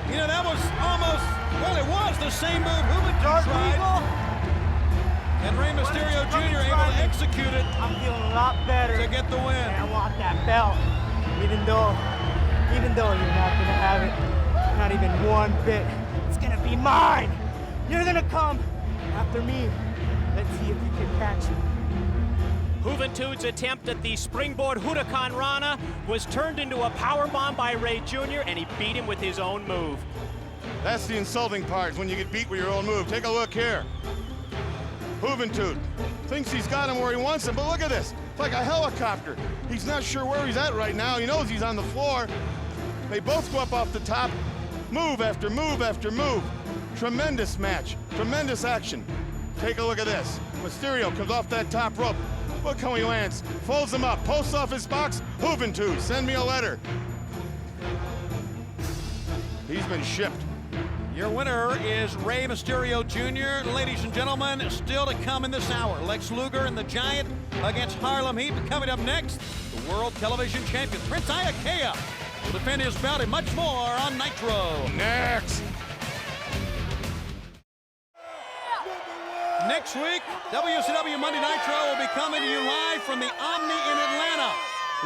You know, that was almost, well, it was the same move Juventud tried. And Rey Mysterio Jr. able to execute it. I'm feeling a lot better to get the win. And I want that belt, even though you're not gonna have it, not even one bit. It's gonna be mine. You're gonna come after me. Let's see if you can catch me. Juventud's attempt at the springboard Huracan Rana was turned into a powerbomb by Rey Jr., and he beat him with his own move. That's the insulting part, when you get beat with your own move. Take a look here. Juventud thinks he's got him where he wants him, but look at this. It's like a helicopter. He's not sure where he's at right now. He knows he's on the floor. They both go up off the top. Move after move after move. Tremendous match. Tremendous action. Take a look at this. Mysterio comes off that top rope. Look how he lands. Folds him up. Posts off his box. Juventud, send me a letter. He's been shipped. Your winner is Rey Mysterio Jr. Ladies and gentlemen, still to come in this hour, Lex Luger and the Giant against Harlem Heat. Coming up next, the World Television Champion, Prince Iaukea, will defend his belt and much more on Nitro. Next. Next week, WCW Monday Nitro will be coming to you live from the Omni in Atlanta.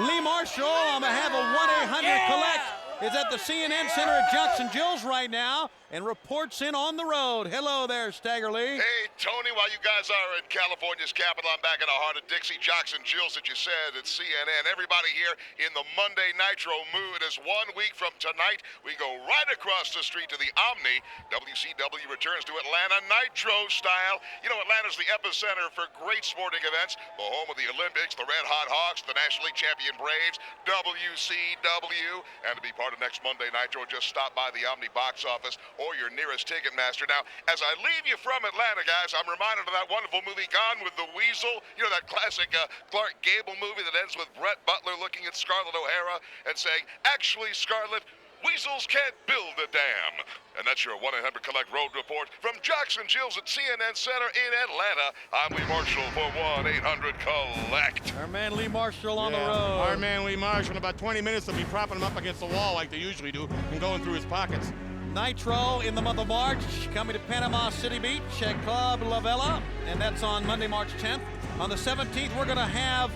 Lee Marshall, on behalf of 1-800-COLLECT, is at the CNN Center at Jackson Gills right now and reports in on the road. Hello there, Stagger Lee. Hey, Tony, while you guys are in California's capital, I'm back in the heart of Dixie. Jackson Gills, that you said, at CNN. Everybody here in the Monday Nitro mood. As 1 week from tonight, we go right across the street to the Omni. WCW returns to Atlanta Nitro style. You know, Atlanta's the epicenter for great sporting events. The home of the Olympics, the Red Hot Hawks, the National League champion Braves, WCW. And to be part of next Monday Nitro, just stop by the Omni box office or your nearest Ticketmaster. Now, as I leave you from Atlanta, guys, I'm reminded of that wonderful movie Gone with the Weasel. You know, that classic Clark Gable movie that ends with Brett Butler looking at Scarlett O'Hara and saying, actually, Scarlett, weasels can't build a dam. And that's your 1-800-COLLECT road report from Jackson Gills at CNN Center in Atlanta. I'm Lee Marshall for 1-800-COLLECT. Our man Lee Marshall on the road. Our man Lee Marshall, in about 20 minutes, they'll be propping him up against the wall like they usually do and going through his pockets. Nitro in the month of March, coming to Panama City Beach at Club La Vela, and that's on Monday, March 10th. On the 17th, we're going to have,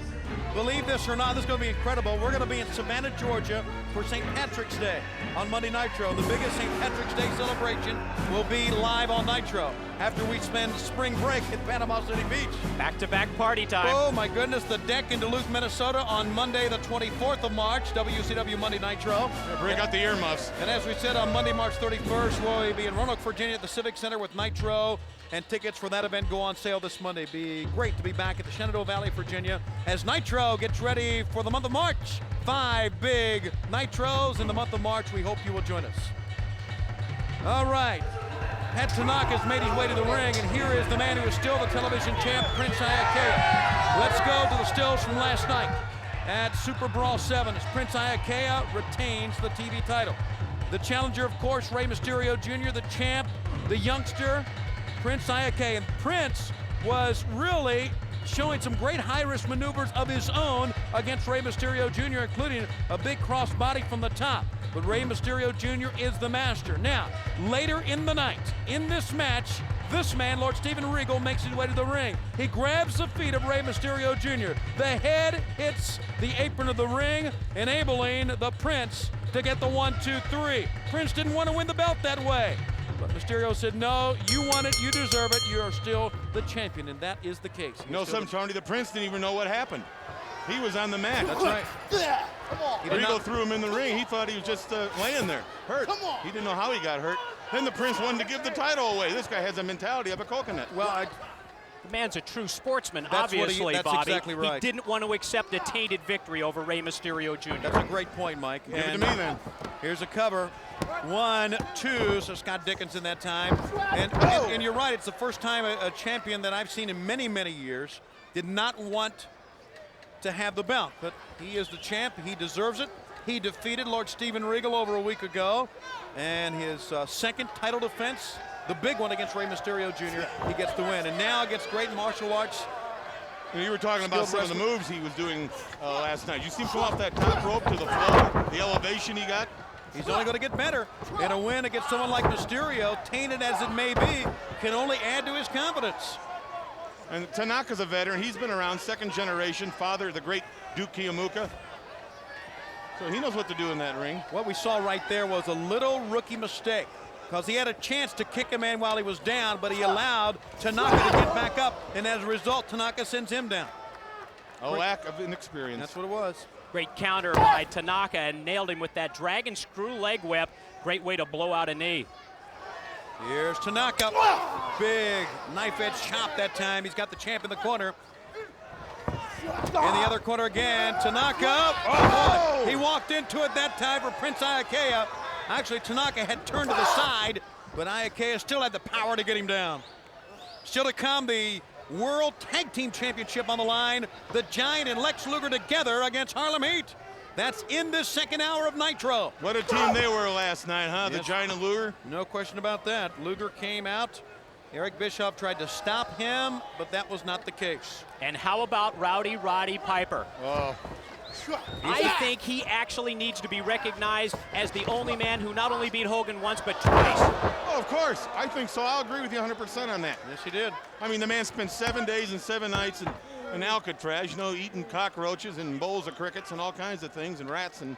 believe this or not, this is going to be incredible, we're going to be in Savannah, Georgia for St. Patrick's Day on Monday Nitro. The biggest St. Patrick's Day celebration will be live on Nitro after we spend spring break at Panama City Beach. Back-to-back party time. Oh my goodness, the deck in Duluth, Minnesota on Monday the 24th of March, WCW Monday Nitro. Break out the earmuffs. And as we said, on Monday, March 31st, we'll be in Roanoke, Virginia at the Civic Center with Nitro, and tickets for that event go on sale this Monday. Be great to be back at the Shenandoah Valley, Virginia, as Nitro gets ready for the month of March. 5 big Nitros in the month of March. We hope you will join us. All right. Pat Tanaka's made his way to the ring, and here is the man who is still the television champ, Prince Iaukea. Let's go to the stills from last night at Super Brawl 7 as Prince Iaukea retains the TV title. The challenger, of course, Rey Mysterio Jr., the champ, the youngster, Prince Iaukea. And Prince was really showing some great high-risk maneuvers of his own against Rey Mysterio Jr., including a big crossbody from the top. But Rey Mysterio Jr. is the master. Now, later in the night, in this match, this man, Lord Steven Regal, makes his way to the ring. He grabs the feet of Rey Mysterio Jr. The head hits the apron of the ring, enabling the Prince to get the 1-2-3. Prince didn't want to win the belt that way. But Mysterio said, no, you want it, you deserve it, you are still the champion, and that is the case. You know something, Tony? The Prince didn't even know what happened. He was on the mat. That's right. Regal threw him in the ring. He thought he was just laying there, hurt. He didn't know how he got hurt. Then the Prince wanted to give the title away. This guy has a mentality of a coconut. Well, the man's a true sportsman, that's obviously, that's Bobby. Exactly right. He didn't want to accept a tainted victory over Rey Mysterio Jr. That's a great point, Mike. Give it to me, then. Here's a cover. 1-2, so Scott Dickinson that time. And you're right, it's the first time a champion that I've seen in many, many years did not want to have the belt. But he is the champ. He deserves it. He defeated Lord Steven Regal over a week ago. And his second title defense, the big one against Rey Mysterio Jr., he gets the win. And now against great martial arts. You were talking about some of the moves he was doing last night. You see him come off that top rope to the floor, the elevation he got. He's only going to get better. And a win against someone like Mysterio, tainted as it may be, can only add to his confidence. And Tanaka's a veteran. He's been around, second generation, father of the great Duke Kiyomuka. So he knows what to do in that ring. What we saw right there was a little rookie mistake, because he had a chance to kick a man while he was down, but he allowed Tanaka to get back up, and as a result, Tanaka sends him down. A lack of inexperience. That's what it was. Great counter by Tanaka, and nailed him with that dragon screw leg whip. Great way to blow out a knee. Here's Tanaka. Big knife edge chop that time. He's got the champ in the corner. In the other corner again, Tanaka. Oh, boy. He walked into it that time for Prince Iaukea. Actually, Tanaka had turned to the side, but Iaukea still had the power to get him down. Still to come, the World Tag Team Championship on the line. The Giant and Lex Luger together against Harlem Heat. That's in this second hour of Nitro. What a team they were last night, huh? Yes. The Giant and Luger? No question about that. Luger came out. Eric Bischoff tried to stop him, but that was not the case. And how about Rowdy Roddy Piper? Oh. I think he actually needs to be recognized as the only man who not only beat Hogan once, but twice. Oh, of course. I think so. I'll agree with you 100% on that. Yes, he did. I mean, the man spent 7 days and 7 nights in Alcatraz, you know, eating cockroaches and bowls of crickets and all kinds of things, and rats and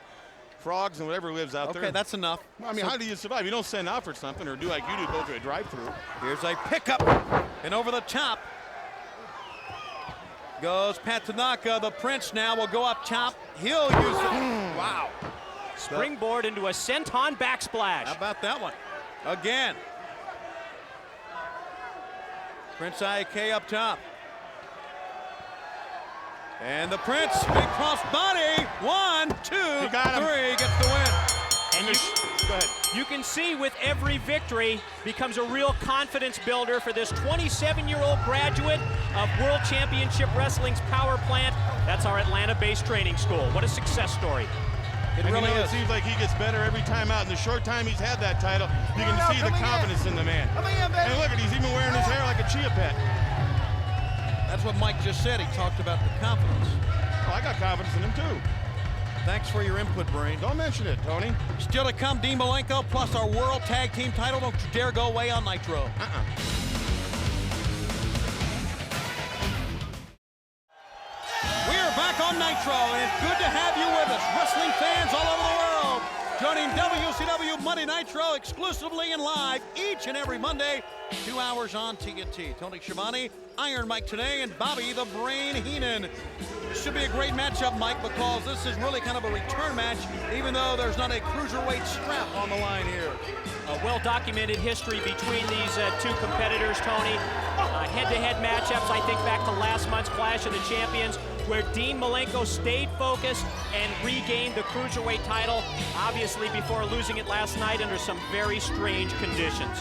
frogs and whatever lives out there. Okay, that's enough. I mean, how do you survive? You don't send out for something or do like you do, go to a drive-through. Here's a pickup, and over the top goes Pat Tanaka. The Prince now will go up top. He'll use it. Wow. Springboard into a senton backsplash. How about that one? Again. Prince Iaukea up top. And the Prince, big cross body. 1, 2, 3, gets the win. And go ahead. You can see with every victory becomes a real confidence builder for this 27-year-old graduate of World Championship Wrestling's power plant. That's our Atlanta-based training school. What a success story. It really is. It seems like he gets better every time out. In the short time he's had that title, you can see the confidence in the man. And look at, he's even wearing his hair like a chia pet. That's what Mike just said. He talked about the confidence. Well, I got confidence in him too. Thanks for your input, Brain. Don't mention it, Tony. Still to come, Dean Malenko plus our World Tag Team title. Don't you dare go away on Nitro. We are back on Nitro, and it's good to have you with us, wrestling fans all over the world. Joining WCW Monday Nitro exclusively and live each and every Monday, 2 hours on TNT. Tony Schiavone, Iron Mike today, and Bobby the Brain Heenan. This should be a great matchup, Mike, because this is really kind of a return match, even though there's not a cruiserweight strap on the line here. A well-documented history between these two competitors, Tony. Head-to-head matchups, I think back to last month's Clash of the Champions, where Dean Malenko stayed focused and regained the cruiserweight title, obviously before losing it last night under some very strange conditions.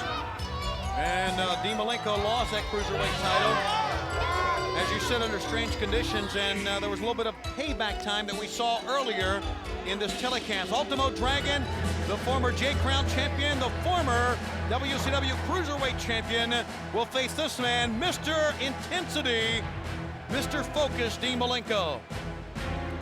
And Dean Malenko lost that cruiserweight title, as you said, under strange conditions, and there was a little bit of payback time that we saw earlier in this telecast. Ultimo Dragon, the former J-Crown champion, the former WCW Cruiserweight champion, will face this man, Mr. Intensity, Mr. Focus, Dean Malenko.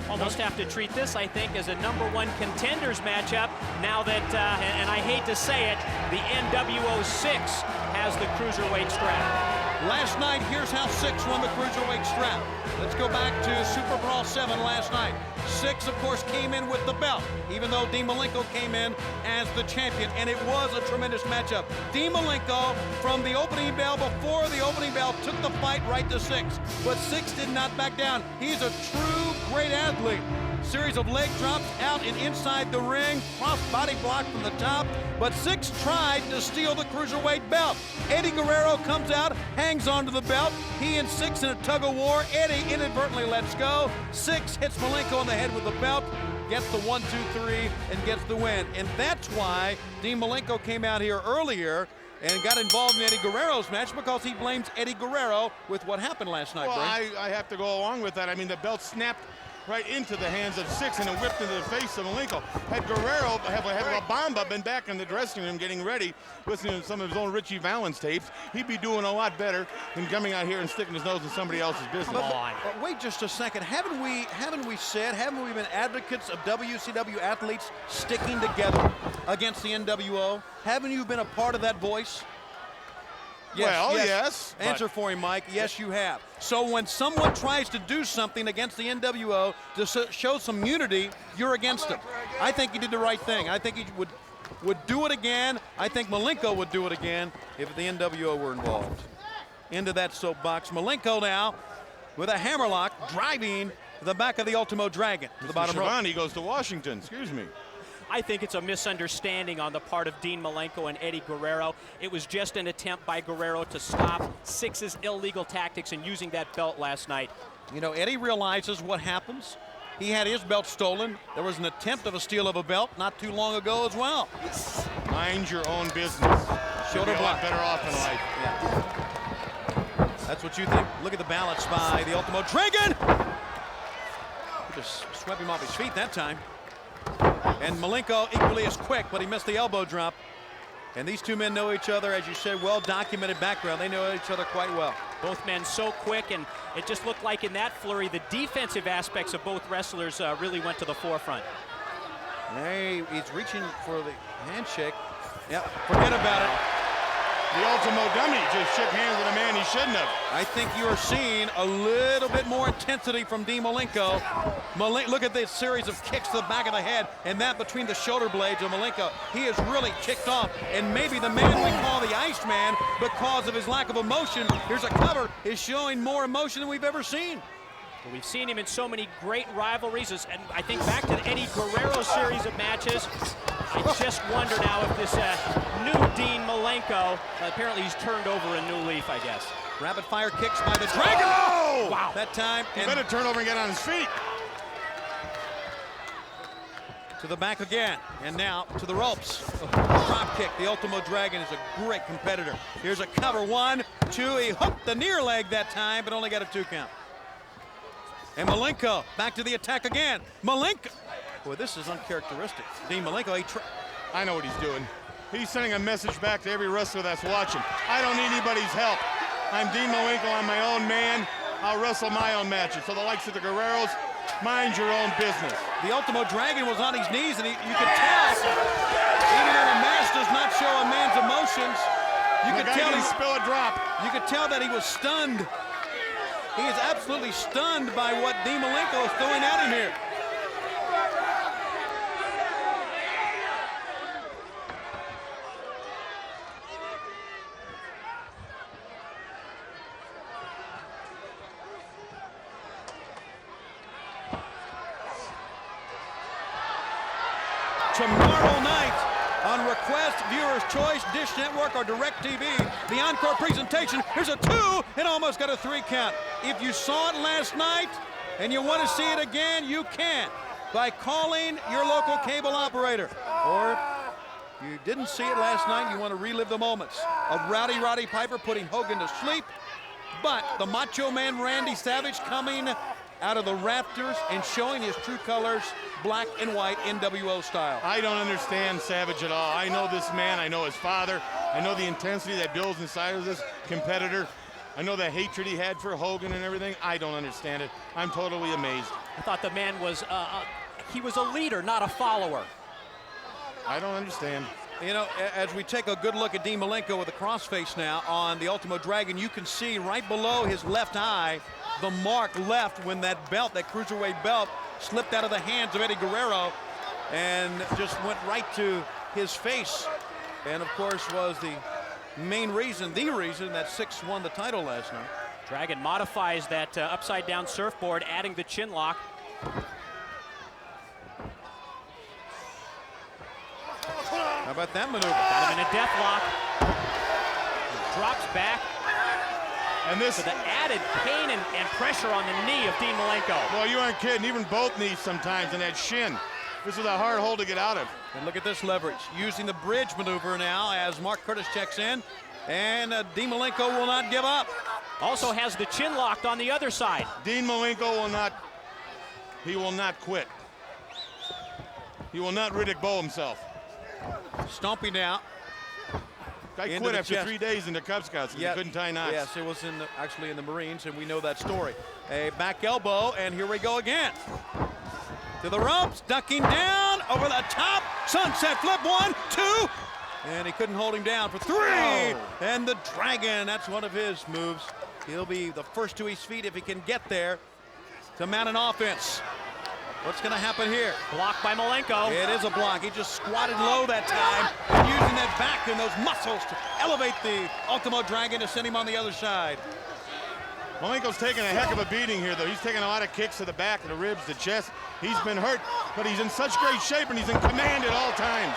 Almost have to treat this, I think, as a #1 contenders matchup now that, and I hate to say it, the nWo 6 has the cruiserweight strap. Last night, here's how 6 won the cruiserweight strap. Let's go back to Super Brawl 7 last night. 6, of course, came in with the belt, even though Dean Malenko came in as the champion, and it was a tremendous matchup. Dean Malenko, from the opening bell, before the opening bell, took the fight right to 6, but 6 did not back down. He's a true great athlete. Series of leg drops out and inside the ring, cross body block from the top, but 6 tried to steal the cruiserweight belt. Eddie Guerrero comes out, hangs onto the belt. He and 6 in a tug of war. Eddie inadvertently lets go. 6 hits Malenko on the head with the belt, gets the 1, 2, 3, and gets the win. And that's why Dean Malenko came out here earlier and got involved in Eddie Guerrero's match, because he blames Eddie Guerrero with what happened last night. Well, I have to go along with that. I mean, the belt snapped right into the hands of 6 and it whipped into the face of Malenko. Had Guerrero, had La Bamba been back in the dressing room getting ready, listening to some of his own Richie Valens tapes, he'd be doing a lot better than coming out here and sticking his nose in somebody else's business. But wait just a second. Haven't we been advocates of WCW athletes sticking together against the nWo? Haven't you been a part of that voice? Yes, well, yes. Answer for him, Mike. Yes, you have. So when someone tries to do something against the nWo to show some unity, you're against them. I think he did the right thing. I think he would do it again. I think Malenko would do it again if the nWo were involved. Into that soapbox. Malenko now with a hammerlock driving the back of the Ultimo Dragon to the bottom rope. He goes to Washington, excuse me. I think it's a misunderstanding on the part of Dean Malenko and Eddie Guerrero. It was just an attempt by Guerrero to stop Six's illegal tactics and using that belt last night. You know, Eddie realizes what happens. He had his belt stolen. There was an attempt of a steal of a belt not too long ago as well. Mind your own business. Shoulder block. Better off in life. Yeah. That's what you think. Look at the balance by the Ultimo Dragon. Just swept him off his feet that time. And Malenko equally as quick, but he missed the elbow drop. And these two men know each other, as you said, well-documented background. They know each other quite well. Both men so quick, and it just looked like in that flurry, the defensive aspects of both wrestlers really went to the forefront. Hey, he's reaching for the handshake. Yeah, forget about it. The Ultimo dummy just shook hands with a man he shouldn't have. I think you are seeing a little bit more intensity from Dean Malenko. Look at this series of kicks to the back of the head, and that between the shoulder blades of Malenko. He is really kicked off, and maybe the man we call the Iceman, because of his lack of emotion, here's a cover, is showing more emotion than we've ever seen. Well, we've seen him in so many great rivalries, and I think back to the Eddie Guerrero series of matches. I just wonder now if this new Dean Malenko, apparently he's turned over a new leaf, I guess. Rapid fire kicks by the Dragon. Oh! Wow. That time. He better turn over and get on his feet. To the back again, and now to the ropes. Drop kick. The Ultimo Dragon is a great competitor. Here's a cover, 1, 2. He hooked the near leg that time, but only got a 2 count. And Malenko back to the attack again. Malenko. Boy, this is uncharacteristic. Dean Malenko, I know what he's doing. He's sending a message back to every wrestler that's watching. I don't need anybody's help. I'm Dean Malenko, I'm my own man. I'll wrestle my own matches. So the likes of the Guerreros, mind your own business. The Ultimo Dragon was on his knees, and you could tell, even though the mask does not show a man's emotions, you could tell he spill a drop. You could tell that he was stunned. He is absolutely stunned by what Dean Malenko is throwing at him here. Tomorrow night, on request, Viewer's Choice, Dish Network, or DirecTV, the encore presentation. Here's a 2 and almost got a 3 count. If you saw it last night and you want to see it again, you can by calling your local cable operator. Or if you didn't see it last night, you want to relive the moments of Roddy Piper putting Hogan to sleep, but the Macho Man Randy Savage coming out of the rafters and showing his true colors, black and white, nWo style. I don't understand Savage at all. I know this man, I know his father, I know the intensity that builds inside of this competitor. I know the hatred he had for Hogan and everything. I don't understand it. I'm totally amazed. I thought the man was, he was a leader, not a follower. I don't understand. You know, as we take a good look at Dean Malenko with a crossface now on the Ultimo Dragon, you can see right below his left eye the mark left when that belt, that cruiserweight belt, slipped out of the hands of Eddie Guerrero and just went right to his face. And of course was the main reason, that Six won the title last night. Dragon modifies that upside down surfboard, adding the chin lock. How about that maneuver? Got him in a death lock. Drops back. And this, for the added pain and pressure on the knee of Dean Malenko. Well, you aren't kidding. Even both knees sometimes, and that shin. This is a hard hole to get out of. And look at this leverage. Using the bridge maneuver now as Mark Curtis checks in. And Dean Malenko will not give up. Also has the chin locked on the other side. Dean Malenko will not quit. He will not Riddick Bowe himself. Stomping now. I quit after 3 days in the Cub Scouts because he couldn't tie knots. Yes, it was actually in the Marines, and we know that story. A back elbow, and here we go again. To the ropes, ducking down, over the top, sunset flip, 1, 2, and he couldn't hold him down for 3. Oh. And the Dragon, that's one of his moves. He'll be the first to his feet if he can get there to mount an offense. What's going to happen here? Blocked by Malenko. It is a block. He just squatted low that time, using that back and those muscles to elevate the Ultimo Dragon to send him on the other side. Malenko's taking a heck of a beating here, though. He's taking a lot of kicks to the back, the ribs, the chest. He's been hurt, but he's in such great shape, and he's in command at all times.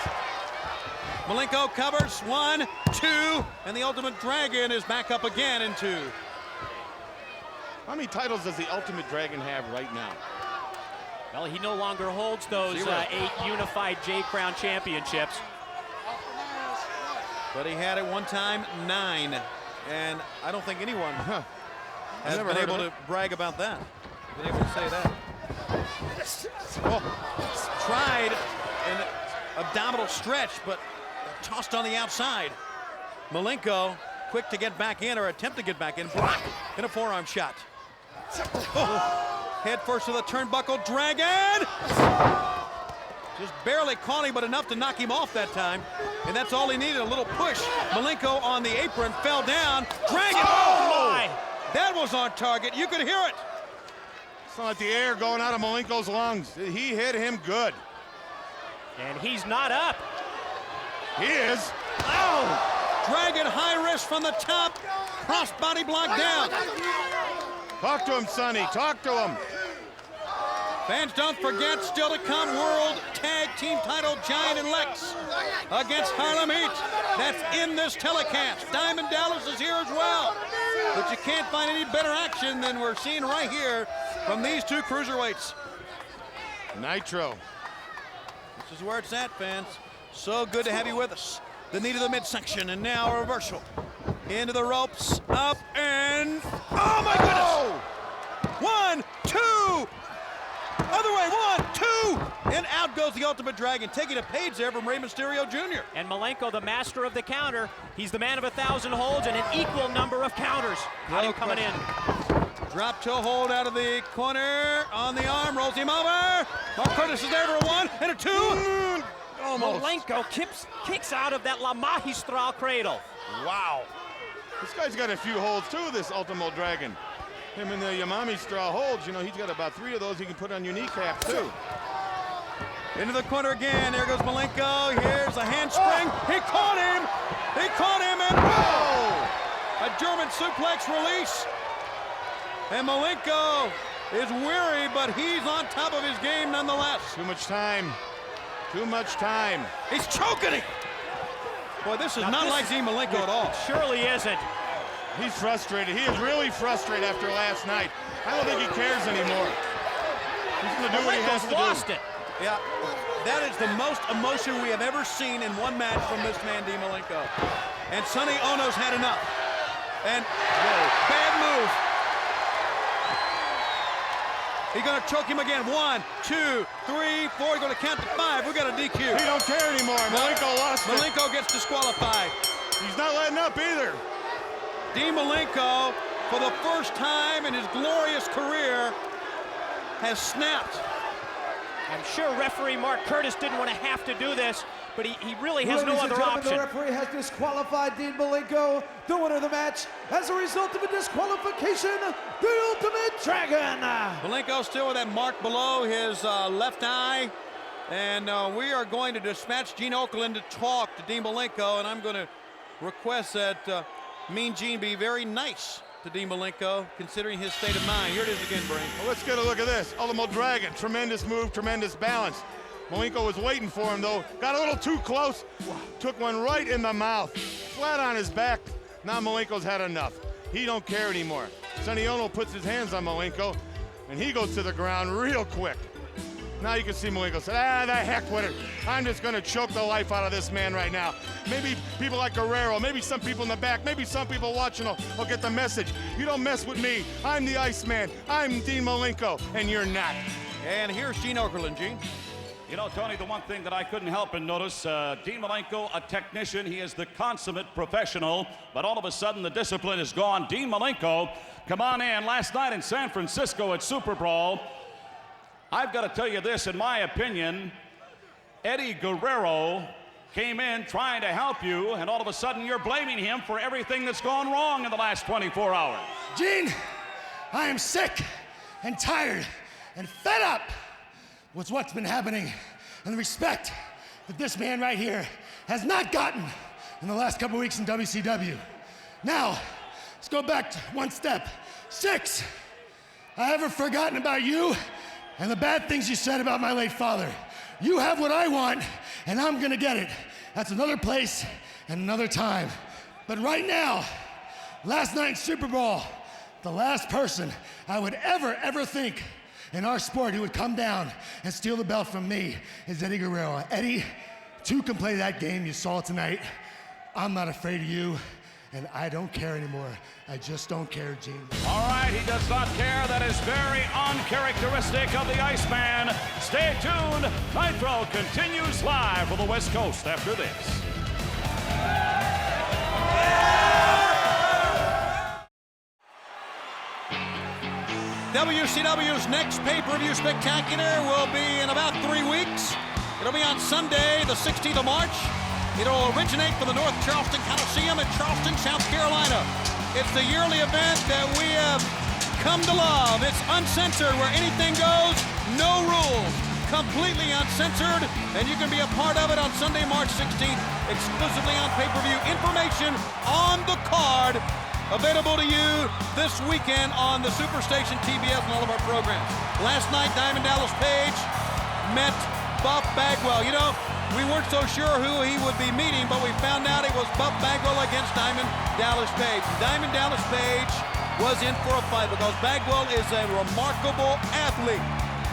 Malenko covers, 1, 2, and the Ultimate Dragon is back up again in 2. How many titles does the Ultimate Dragon have right now? Well, he no longer holds those 8 unified J-Crown championships. But he had at one time 9, and I don't think anyone has been able to brag about that. Been able to say that. Tried an abdominal stretch, but tossed on the outside. Malenko quick to get back in, or attempt to get back in, block, and a forearm shot. Head first to the turnbuckle, Dragon! Just barely caught him, but enough to knock him off that time. And that's all he needed, a little push. Malenko on the apron, fell down. Dragon, oh my! That was on target, you could hear it. It's not like the air going out of Malenko's lungs. He hit him good. And he's not up. He is. Oh! Dragon high risk from the top. Cross body block down. Talk to him, Sonny. Talk to him. Fans, don't forget, still to come, World Tag Team title, Giant and Lex against Harlem Heat. That's in this telecast. Diamond Dallas is here as well. But you can't find any better action than we're seeing right here from these two cruiserweights. Nitro. This is where it's at, fans. So good to have you with us. The knee to the midsection, and now a reversal. Into the ropes, up, and oh my goodness! 1, 2! Other way, 1, 2! And out goes the Ultimate Dragon, taking a page there from Rey Mysterio Jr. And Malenko, the master of the counter. He's the man of 1,000 holds and an equal number of counters. Got him coming in. Drop toe hold out of the corner, on the arm, rolls him over. Mark Curtis is there for a 1 and a 2. Almost. Malenko kicks out of that La Magistral cradle. Wow. This guy's got a few holds too, this Ultimo Dragon. Him in the Yamami straw holds, you know, he's got about 3 of those he can put on your kneecap too. Into the corner again, there goes Malenko, here's a handspring, he caught him, and oh! A German suplex release. And Malenko is weary, but he's on top of his game nonetheless. Too much time. Too much time. He's choking him. Boy, this is not like Dean Malenko at all. Surely isn't. He's frustrated. He is really frustrated after last night. I don't think he cares anymore. He's going to do what he has to do. Lost it. Yeah, that is the most emotion we have ever seen in one match from this man, Dean Malenko. And Sonny Ono's had enough. And bad move. He's going to choke him again. 1, 2, 3, 4. He's going to count to 5. We got a DQ. He don't care anymore. Malenko lost it. Malenko gets disqualified. He's not letting up either. Dean Malenko, for the first time in his glorious career, has snapped. I'm sure referee Mark Curtis didn't want to have to do this, but he really has no other option. The referee has disqualified Dean Malenko, the winner of the match, as a result of a disqualification, the Ultimate Dragon. Malenko still with that mark below his left eye, and we are going to dispatch Gene Okerlund to talk to Dean Malenko, and I'm going to request that Mean Gene be very nice to Dean Malenko, considering his state of mind. Here it is again, Brain. Well, let's get a look at this. Ultimo Dragon, tremendous move, tremendous balance. Malenko was waiting for him, though. Got a little too close. Took one right in the mouth. Flat on his back. Now Malenko's had enough. He don't care anymore. Sonny Ono puts his hands on Malenko, and he goes to the ground real quick. Now you can see Malenko say, the heck with it. I'm just going to choke the life out of this man right now. Maybe people like Guerrero, maybe some people in the back, maybe some people watching will get the message. You don't mess with me. I'm the Iceman. I'm Dean Malenko, and you're not. And here's Gene Okerlund, Gene. You know, Tony, the one thing that I couldn't help but notice, Dean Malenko, a technician, he is the consummate professional, but all of a sudden the discipline is gone. Dean Malenko, come on in. Last night in San Francisco at Super Brawl, I've got to tell you this, in my opinion, Eddie Guerrero came in trying to help you, and all of a sudden you're blaming him for everything that's gone wrong in the last 24 hours. Gene, I am sick and tired and fed up with what's been happening and the respect that this man right here has not gotten in the last couple weeks in WCW. Now, let's go back one step. 6, I haven't forgotten about you and the bad things you said about my late father. You have what I want, and I'm gonna get it. That's another place and another time. But right now, last night in Super Brawl, the last person I would ever think in our sport who would come down and steal the belt from me is Eddie Guerrero. Eddie, 2 can play that game. You saw it tonight. I'm not afraid of you, and I don't care anymore. I just don't care, Gene. All right, he does not care. That is very uncharacteristic of the Iceman. Stay tuned. Nitro continues live for the West Coast after this. WCW's next pay-per-view spectacular will be in about 3 weeks. It'll be on Sunday, the 16th of March. It'll originate from the North Charleston Coliseum in Charleston, South Carolina. It's the yearly event that we have come to love. It's uncensored, where anything goes, no rules. Completely uncensored, and you can be a part of it on Sunday, March 16th, exclusively on pay-per-view. Information on the card, available to you this weekend on the Superstation TBS and all of our programs. Last night, Diamond Dallas Page met Buff Bagwell. You know, we weren't so sure who he would be meeting, but we found out it was Buff Bagwell against Diamond Dallas Page. Diamond Dallas Page was in for a fight because Bagwell is a remarkable athlete.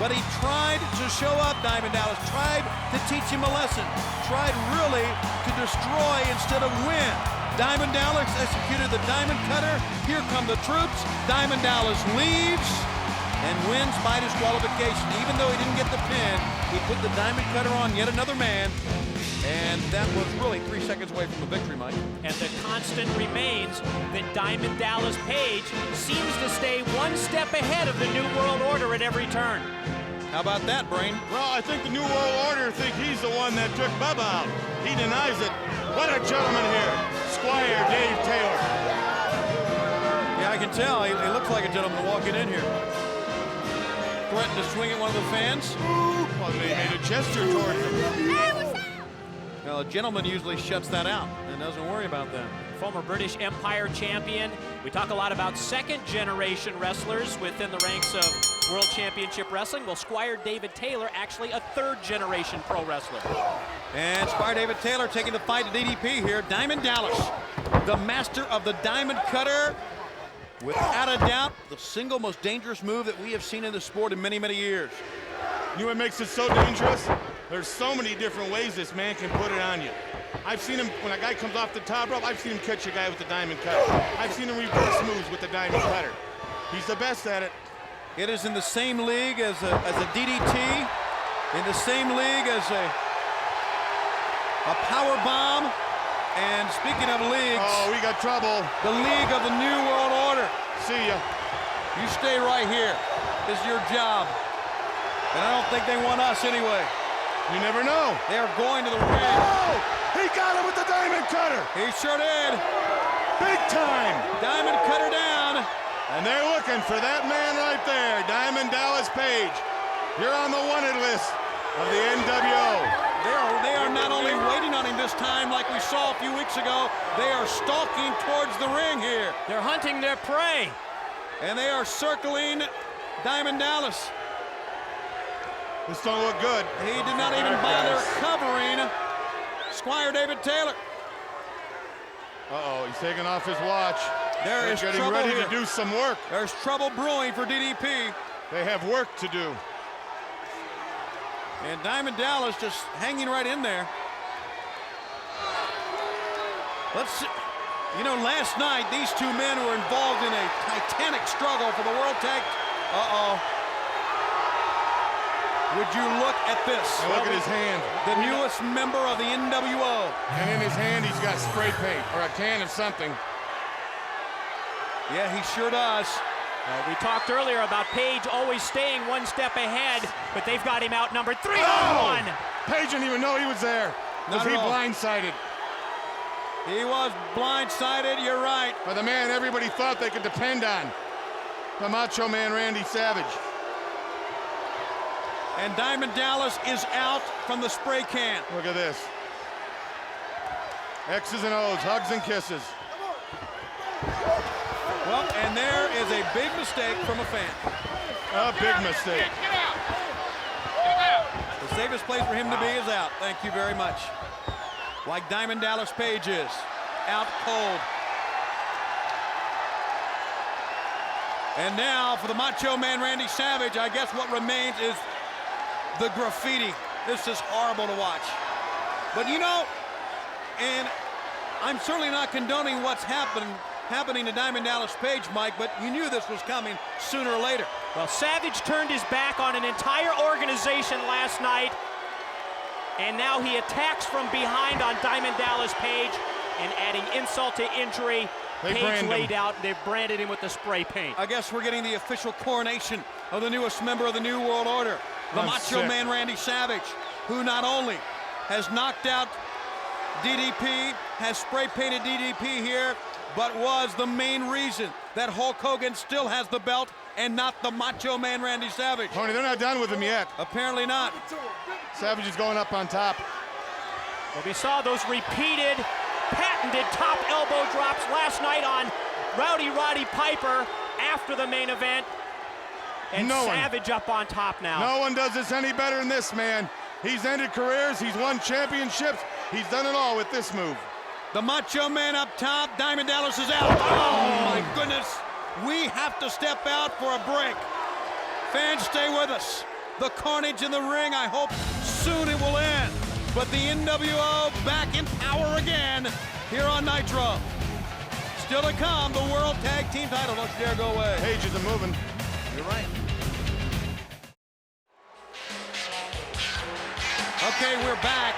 But he tried to show up, Diamond Dallas, tried to teach him a lesson, tried really to destroy instead of win. Diamond Dallas executed the Diamond Cutter. Here come the troops. Diamond Dallas leaves and wins by disqualification. Even though he didn't get the pin, he put the Diamond Cutter on yet another man, and that was really 3 seconds away from the victory, Mike. And the constant remains that Diamond Dallas Page seems to stay one step ahead of the New World Order at every turn. How about that, Brain? Well, I think the New World Order think he's the one that took Bubba out. He denies it. What a gentleman here, Squire Dave Taylor. Yeah, I can tell. He looks like a gentleman walking in here. Threatened to swing at one of the fans. Well, they made a gesture toward him. Well, a gentleman usually shuts that out and doesn't worry about that. Former British Empire champion. We talk a lot about second-generation wrestlers within the ranks of World Championship Wrestling. Well, Squire David Taylor, actually a third-generation pro wrestler. And Squire David Taylor taking the fight to DDP here. Diamond Dallas, the master of the Diamond Cutter. Without a doubt, the single most dangerous move that we have seen in the sport in many, many years. You know what makes it so dangerous? There's so many different ways this man can put it on you. I've seen him, when a guy comes off the top rope, I've seen him catch a guy with the Diamond Cutter. I've seen him reverse moves with the Diamond Cutter. He's the best at it. It is in the same league as a DDT, in the same league as a power bomb. And speaking of leagues, oh, we got trouble. The League of the New World Order. See ya. You stay right here. This is your job. And I don't think they want us anyway. You never know. They are going to the ring. Oh, he got him with the Diamond Cutter. He sure did. Big time. Diamond Cutter down. And they're looking for that man right there, Diamond Dallas Page. You're on the wanted list of the NWO. They are not only waiting on him this time like we saw a few weeks ago, they are stalking towards the ring here. They're hunting their prey. And they are circling Diamond Dallas. This don't look good. He did not even bother covering Squire David Taylor. Uh-oh, he's taking off his watch. They're getting ready to do some work. There's trouble brewing for DDP. They have work to do. And Diamond Dallas just hanging right in there. Let's see. You know, last night, these two men were involved in a titanic struggle for the World Tag. Uh-oh. Would you look at this? And look at his hand. The newest member of the nWo. And in his hand, he's got spray paint or a can of something. Yeah, he sure does. We talked earlier about Page always staying one step ahead, but they've got him outnumbered 3-on-1. Page didn't even know he was there. Was he blindsided? He was blindsided, you're right. By the man everybody thought they could depend on. The Macho Man Randy Savage. And Diamond Dallas is out from the spray can. Look at this. X's and O's, hugs and kisses. Well, and there is a big mistake from a fan. A big mistake. Get out. Get out. The safest place for him to be is out. Thank you very much. Like Diamond Dallas Page is. Out cold. And now for the Macho Man Randy Savage, I guess what remains is the graffiti. This is horrible to watch. But you know, and I'm certainly not condoning what's happening to Diamond Dallas Page, Mike, but you knew this was coming sooner or later. Well, Savage turned his back on an entire organization last night, and now he attacks from behind on Diamond Dallas Page, and adding insult to injury, Page laid out, and they've branded him with the spray paint. I guess we're getting the official coronation of the newest member of the New World Order, the Macho Man Randy Savage, who not only has knocked out DDP, has spray painted DDP here, but was the main reason that Hulk Hogan still has the belt and not the Macho Man Randy Savage. Tony, they're not done with him yet. Apparently not. Savage is going up on top. Well, we saw those repeated, patented top elbow drops last night on Roddy Piper after the main event. And Savage up on top now. No one does this any better than this man. He's ended careers, he's won championships, he's done it all with this move. The Macho Man up top, Diamond Dallas is out. Oh my goodness, we have to step out for a break. Fans, stay with us. The carnage in the ring, I hope soon it will end. But the nWo back in power again here on Nitro. Still to come, the World Tag Team title. Don't you dare go away. Pages are moving. You're right. Okay, we're back.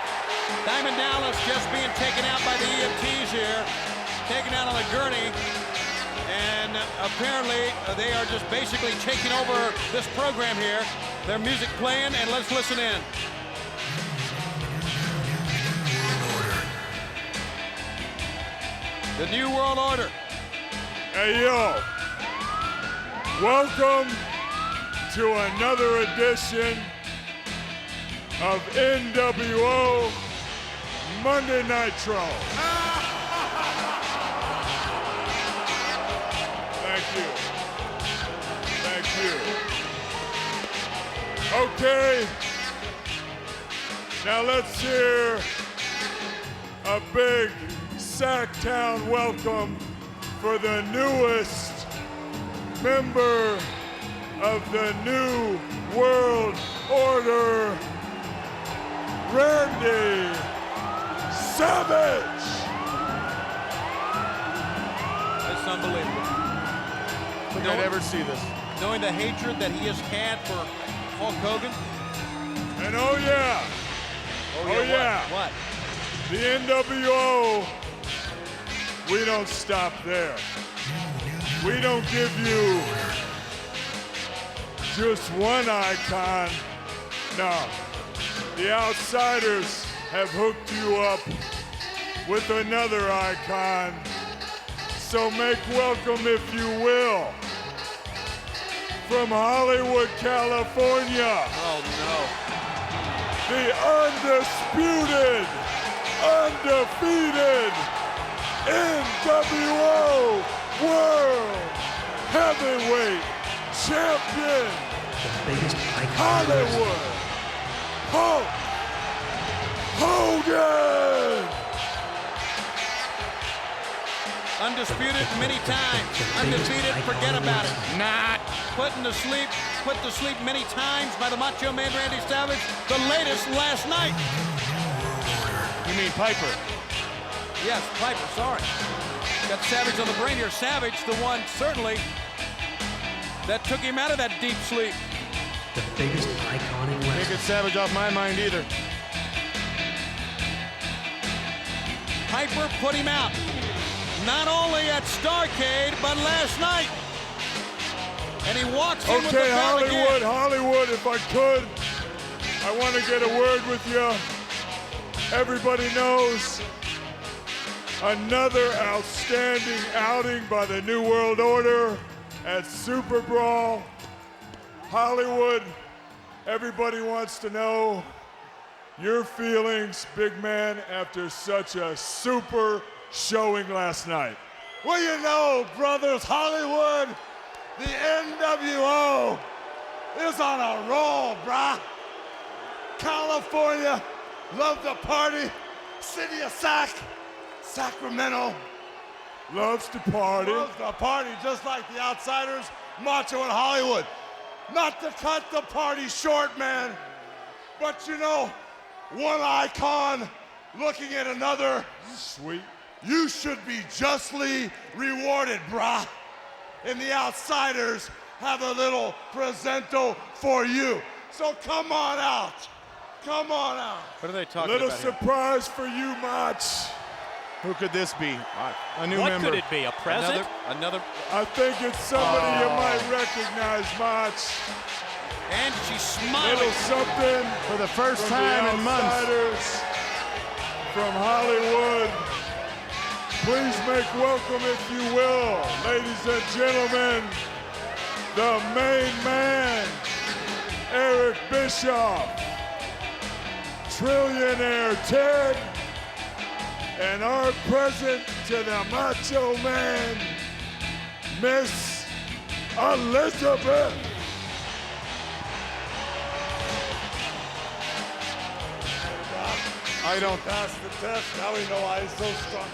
Diamond Dallas just being taken out by the EMTs here. Taken out on a gurney. And apparently they are just basically taking over this program here. Their music playing, and let's listen in. The New World Order. Hey, yo. Welcome to another edition of nWo Monday Nitro. Thank you. Thank you. Okay. Now let's hear a big Sacktown welcome for the newest member of the New World Order, Randy Savage. It's unbelievable. Did I ever see this? Knowing the hatred that he has had for Hulk Hogan. And oh yeah. Oh yeah. What? The nWo, we don't stop there. We don't give you just one icon. No. The Outsiders have hooked you up with another icon. So make welcome, if you will, from Hollywood, California. Oh no. The undisputed, undefeated nWo World Heavyweight Champion, Hollywood Hulk Hogan. Undisputed many times. Undefeated, forget about it. Not put to sleep many times by the Macho Man Randy Savage. The latest last night. You mean Piper? Yes, Piper, sorry. Got Savage on the brain here. Savage, the one certainly that took him out of that deep sleep. The biggest icon in Can't get Savage off my mind either. Piper put him out. Not only at Starrcade, but last night. And he walks in with the bell Hollywood, again. Hollywood, if I could, I want to get a word with you. Everybody knows another outstanding outing by the New World Order at Super Brawl. Hollywood, everybody wants to know your feelings, big man, after such a super showing last night. Well, you know, brothers, Hollywood, the NWO is on a roll, brah. California, love to party. City of Sacramento, loves to party. Loves to party, just like the Outsiders, Macho, and Hollywood. Not to cut the party short, man, but you know, one icon looking at another. Sweet. You should be justly rewarded, brah. And the Outsiders have a little presento for you. So come on out. Come on out. What are they talking Little about surprise for you, Mach. Who could this be? A new member. What could it be? A present? Another. I think it's somebody you might recognize, Mach. And she's smiling. Little something for the first from time the in months. Outsiders from Hollywood. Please make welcome, if you will, ladies and gentlemen, the main man, Eric Bischoff, Trillionaire Ted, and our present to the Macho Man, Miss Elizabeth. I don't pass the test. Now we know why he's so strong.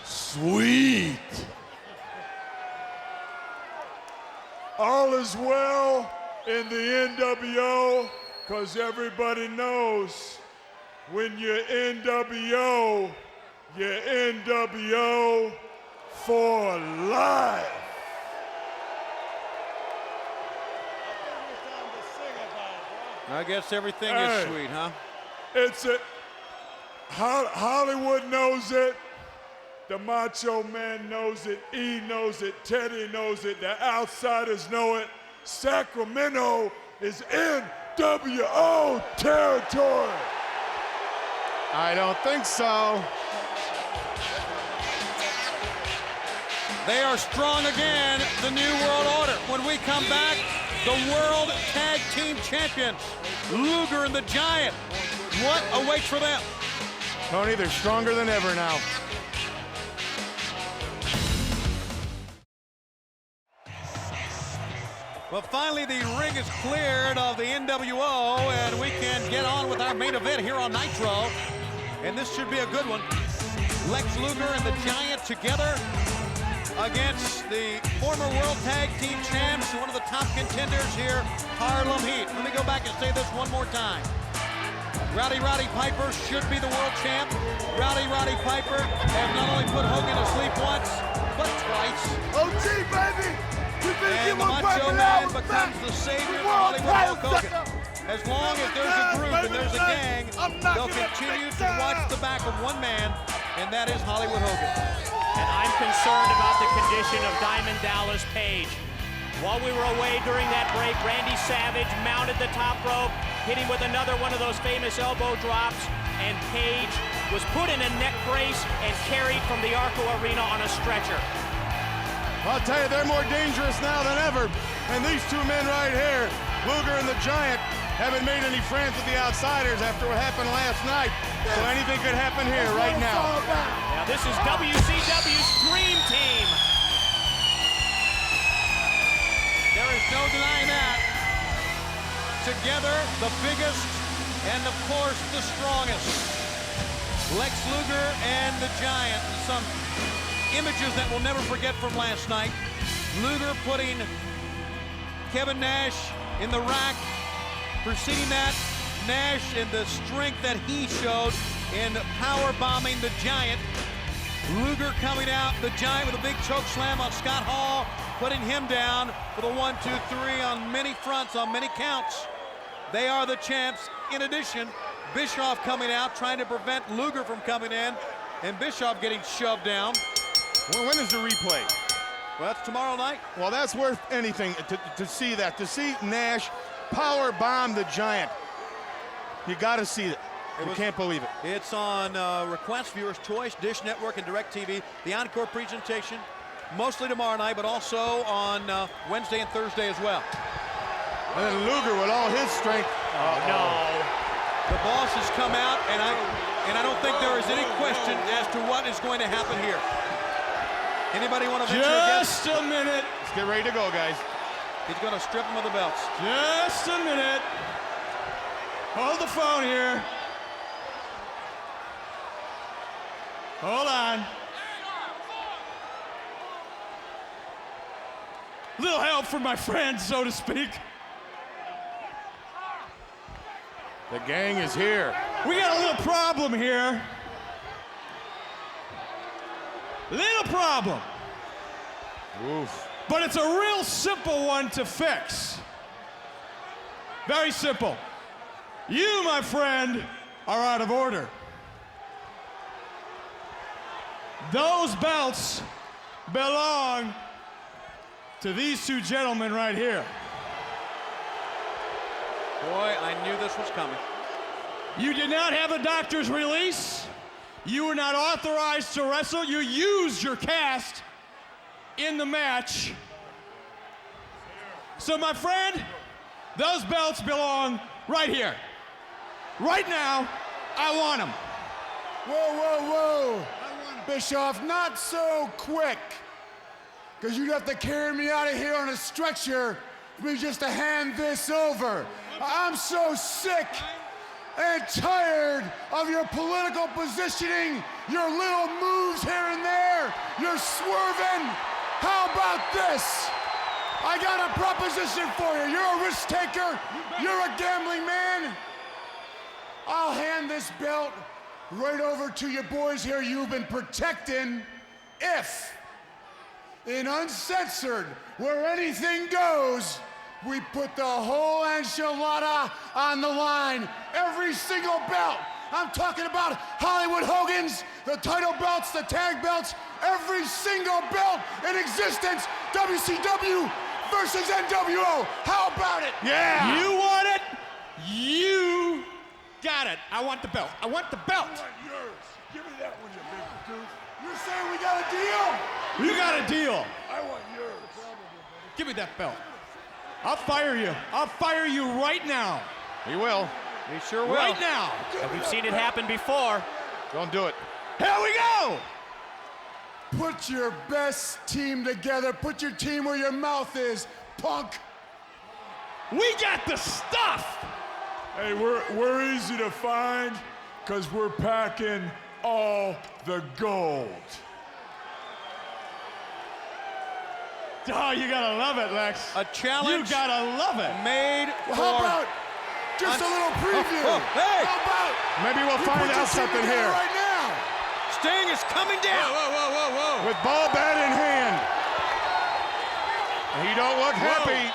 Sweet. All is well in the NWO, because everybody knows when you're NWO, you're NWO for life. I guess everything is sweet, huh? It's a Hollywood knows it. The Macho Man knows it. E knows it. Teddy knows it. The Outsiders know it. Sacramento is NWO territory. I don't think so. They are strong again, the New World Order. When we come back, the World Tag Team Champions, Luger and the Giant. What awaits for them? Tony, they're stronger than ever now. Well, finally, the ring is cleared of the NWO, and we can get on with our main event here on Nitro. And this should be a good one. Lex Luger and the Giant together against the former World Tag Team Champs, one of the top contenders here, Harlem Heat. Let me go back and say this one more time. Roddy Piper should be the world champ. Roddy Piper has not only put Hogan to sleep once, but twice. OG, baby! And the Macho Man becomes the savior of Hollywood Hulk Hogan. As long as there's a group and there's a gang, they'll continue to watch the back of one man, and that is Hollywood Hogan. And I'm concerned about the condition of Diamond Dallas Page. While we were away during that break, Randy Savage mounted the top rope, hit him with another one of those famous elbow drops, and Page was put in a neck brace and carried from the Arco Arena on a stretcher. I'll tell you, they're more dangerous now than ever. And these two men right here, Luger and the Giant, haven't made any friends with the Outsiders after what happened last night. So anything could happen here right now. Now this is WCW's Dream Team. There is no denying that. Together, the biggest and, of course, the strongest. Lex Luger and the Giant. Some images that we'll never forget from last night. Luger putting Kevin Nash in the rack. Preceding that, Nash and the strength that he showed in power bombing the Giant. Luger coming out, the Giant with a big choke slam on Scott Hall, putting him down for the 1, 2, 3 on many fronts, on many counts. They are the champs. In addition, Bischoff coming out, trying to prevent Luger from coming in, and Bischoff getting shoved down. Well, when is the replay? Well, that's tomorrow night. Well, that's worth anything to see that. To see Nash power bomb the Giant. You got to see it. You can't believe it. It's on Request, Viewers' Choice, Dish Network, and DirecTV. The encore presentation, mostly tomorrow night, but also on Wednesday and Thursday as well. And then Luger with all his strength. Oh, no. The boss has come out, and I don't think there is any question as to what is going to happen here. Anybody want to venture a guess? Just a minute. Let's get ready to go, guys. He's going to strip him of the belts. Just a minute. Hold the phone here. Hold on. Little help from my friend, so to speak. The gang is here. We got a little problem here. Little problem. Oof. But it's a real simple one to fix. Very simple. You, my friend, are out of order. Those belts belong to these two gentlemen right here. Boy, I knew this was coming. You did not have a doctor's release. You were not authorized to wrestle. You used your cast in the match. So, my friend, those belts belong right here. Right now, I want them. Whoa, whoa, whoa. Bischoff, not so quick. Because you'd have to carry me out of here on a stretcher for me just to hand this over. I'm so sick and tired of your political positioning, your little moves here and there, you're swerving. How about this? I got a proposition for you. You're a risk taker. You're a gambling man. I'll hand this belt right over to you boys here you've been protecting if, in Uncensored, where anything goes, we put the whole enchilada on the line. Every single belt. I'm talking about Hollywood Hogan's, the title belts, the tag belts, every single belt in existence. WCW versus nWo. How about it? Yeah. You want it? You got it. I want the belt. I want the belt. I want yours. Give me that one, you big dude. You're saying we got a deal? You got a deal. I want yours. Give me that belt. I'll fire you. I'll fire you right now. He will. He sure will. Right now. And we've seen it happen before. Don't do it. Here we go. Put your best team together. Put your team where your mouth is, punk. We got the stuff. Hey, we're easy to find because we're packing all the gold. Oh, you gotta love it, Lex. A challenge. You gotta love it. Made Well, for... how about just a little preview? Hey! How about Maybe we'll you find put out your team something together here. right now? Sting is coming down. Whoa, whoa, whoa, whoa, whoa. With ball bat in hand. He don't look happy.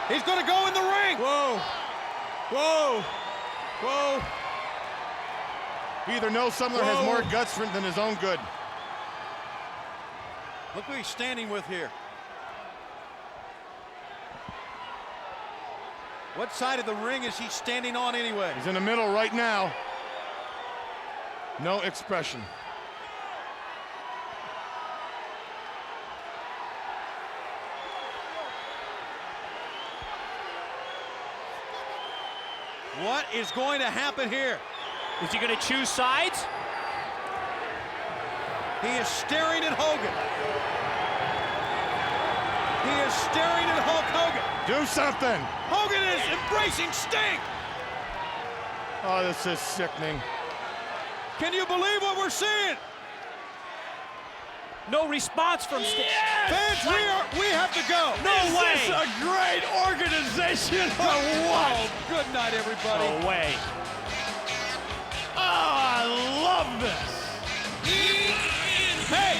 He's going to go in the ring. Whoa. Whoa. Whoa. He either knows someone has more guts than his own good. Look who he's standing with here. What side of the ring is he standing on anyway? He's in the middle right now. No expression. What is going to happen here? Is he going to choose sides? He is staring at Hogan. He is staring at Hulk Hogan. Do something. Hogan is embracing Sting. Oh, this is sickening. Can you believe what we're seeing? No response from Sting. Fans, we have to go. No way. This is a great organization or what? Oh, good night, everybody. No way. Oh, I love this. Hey,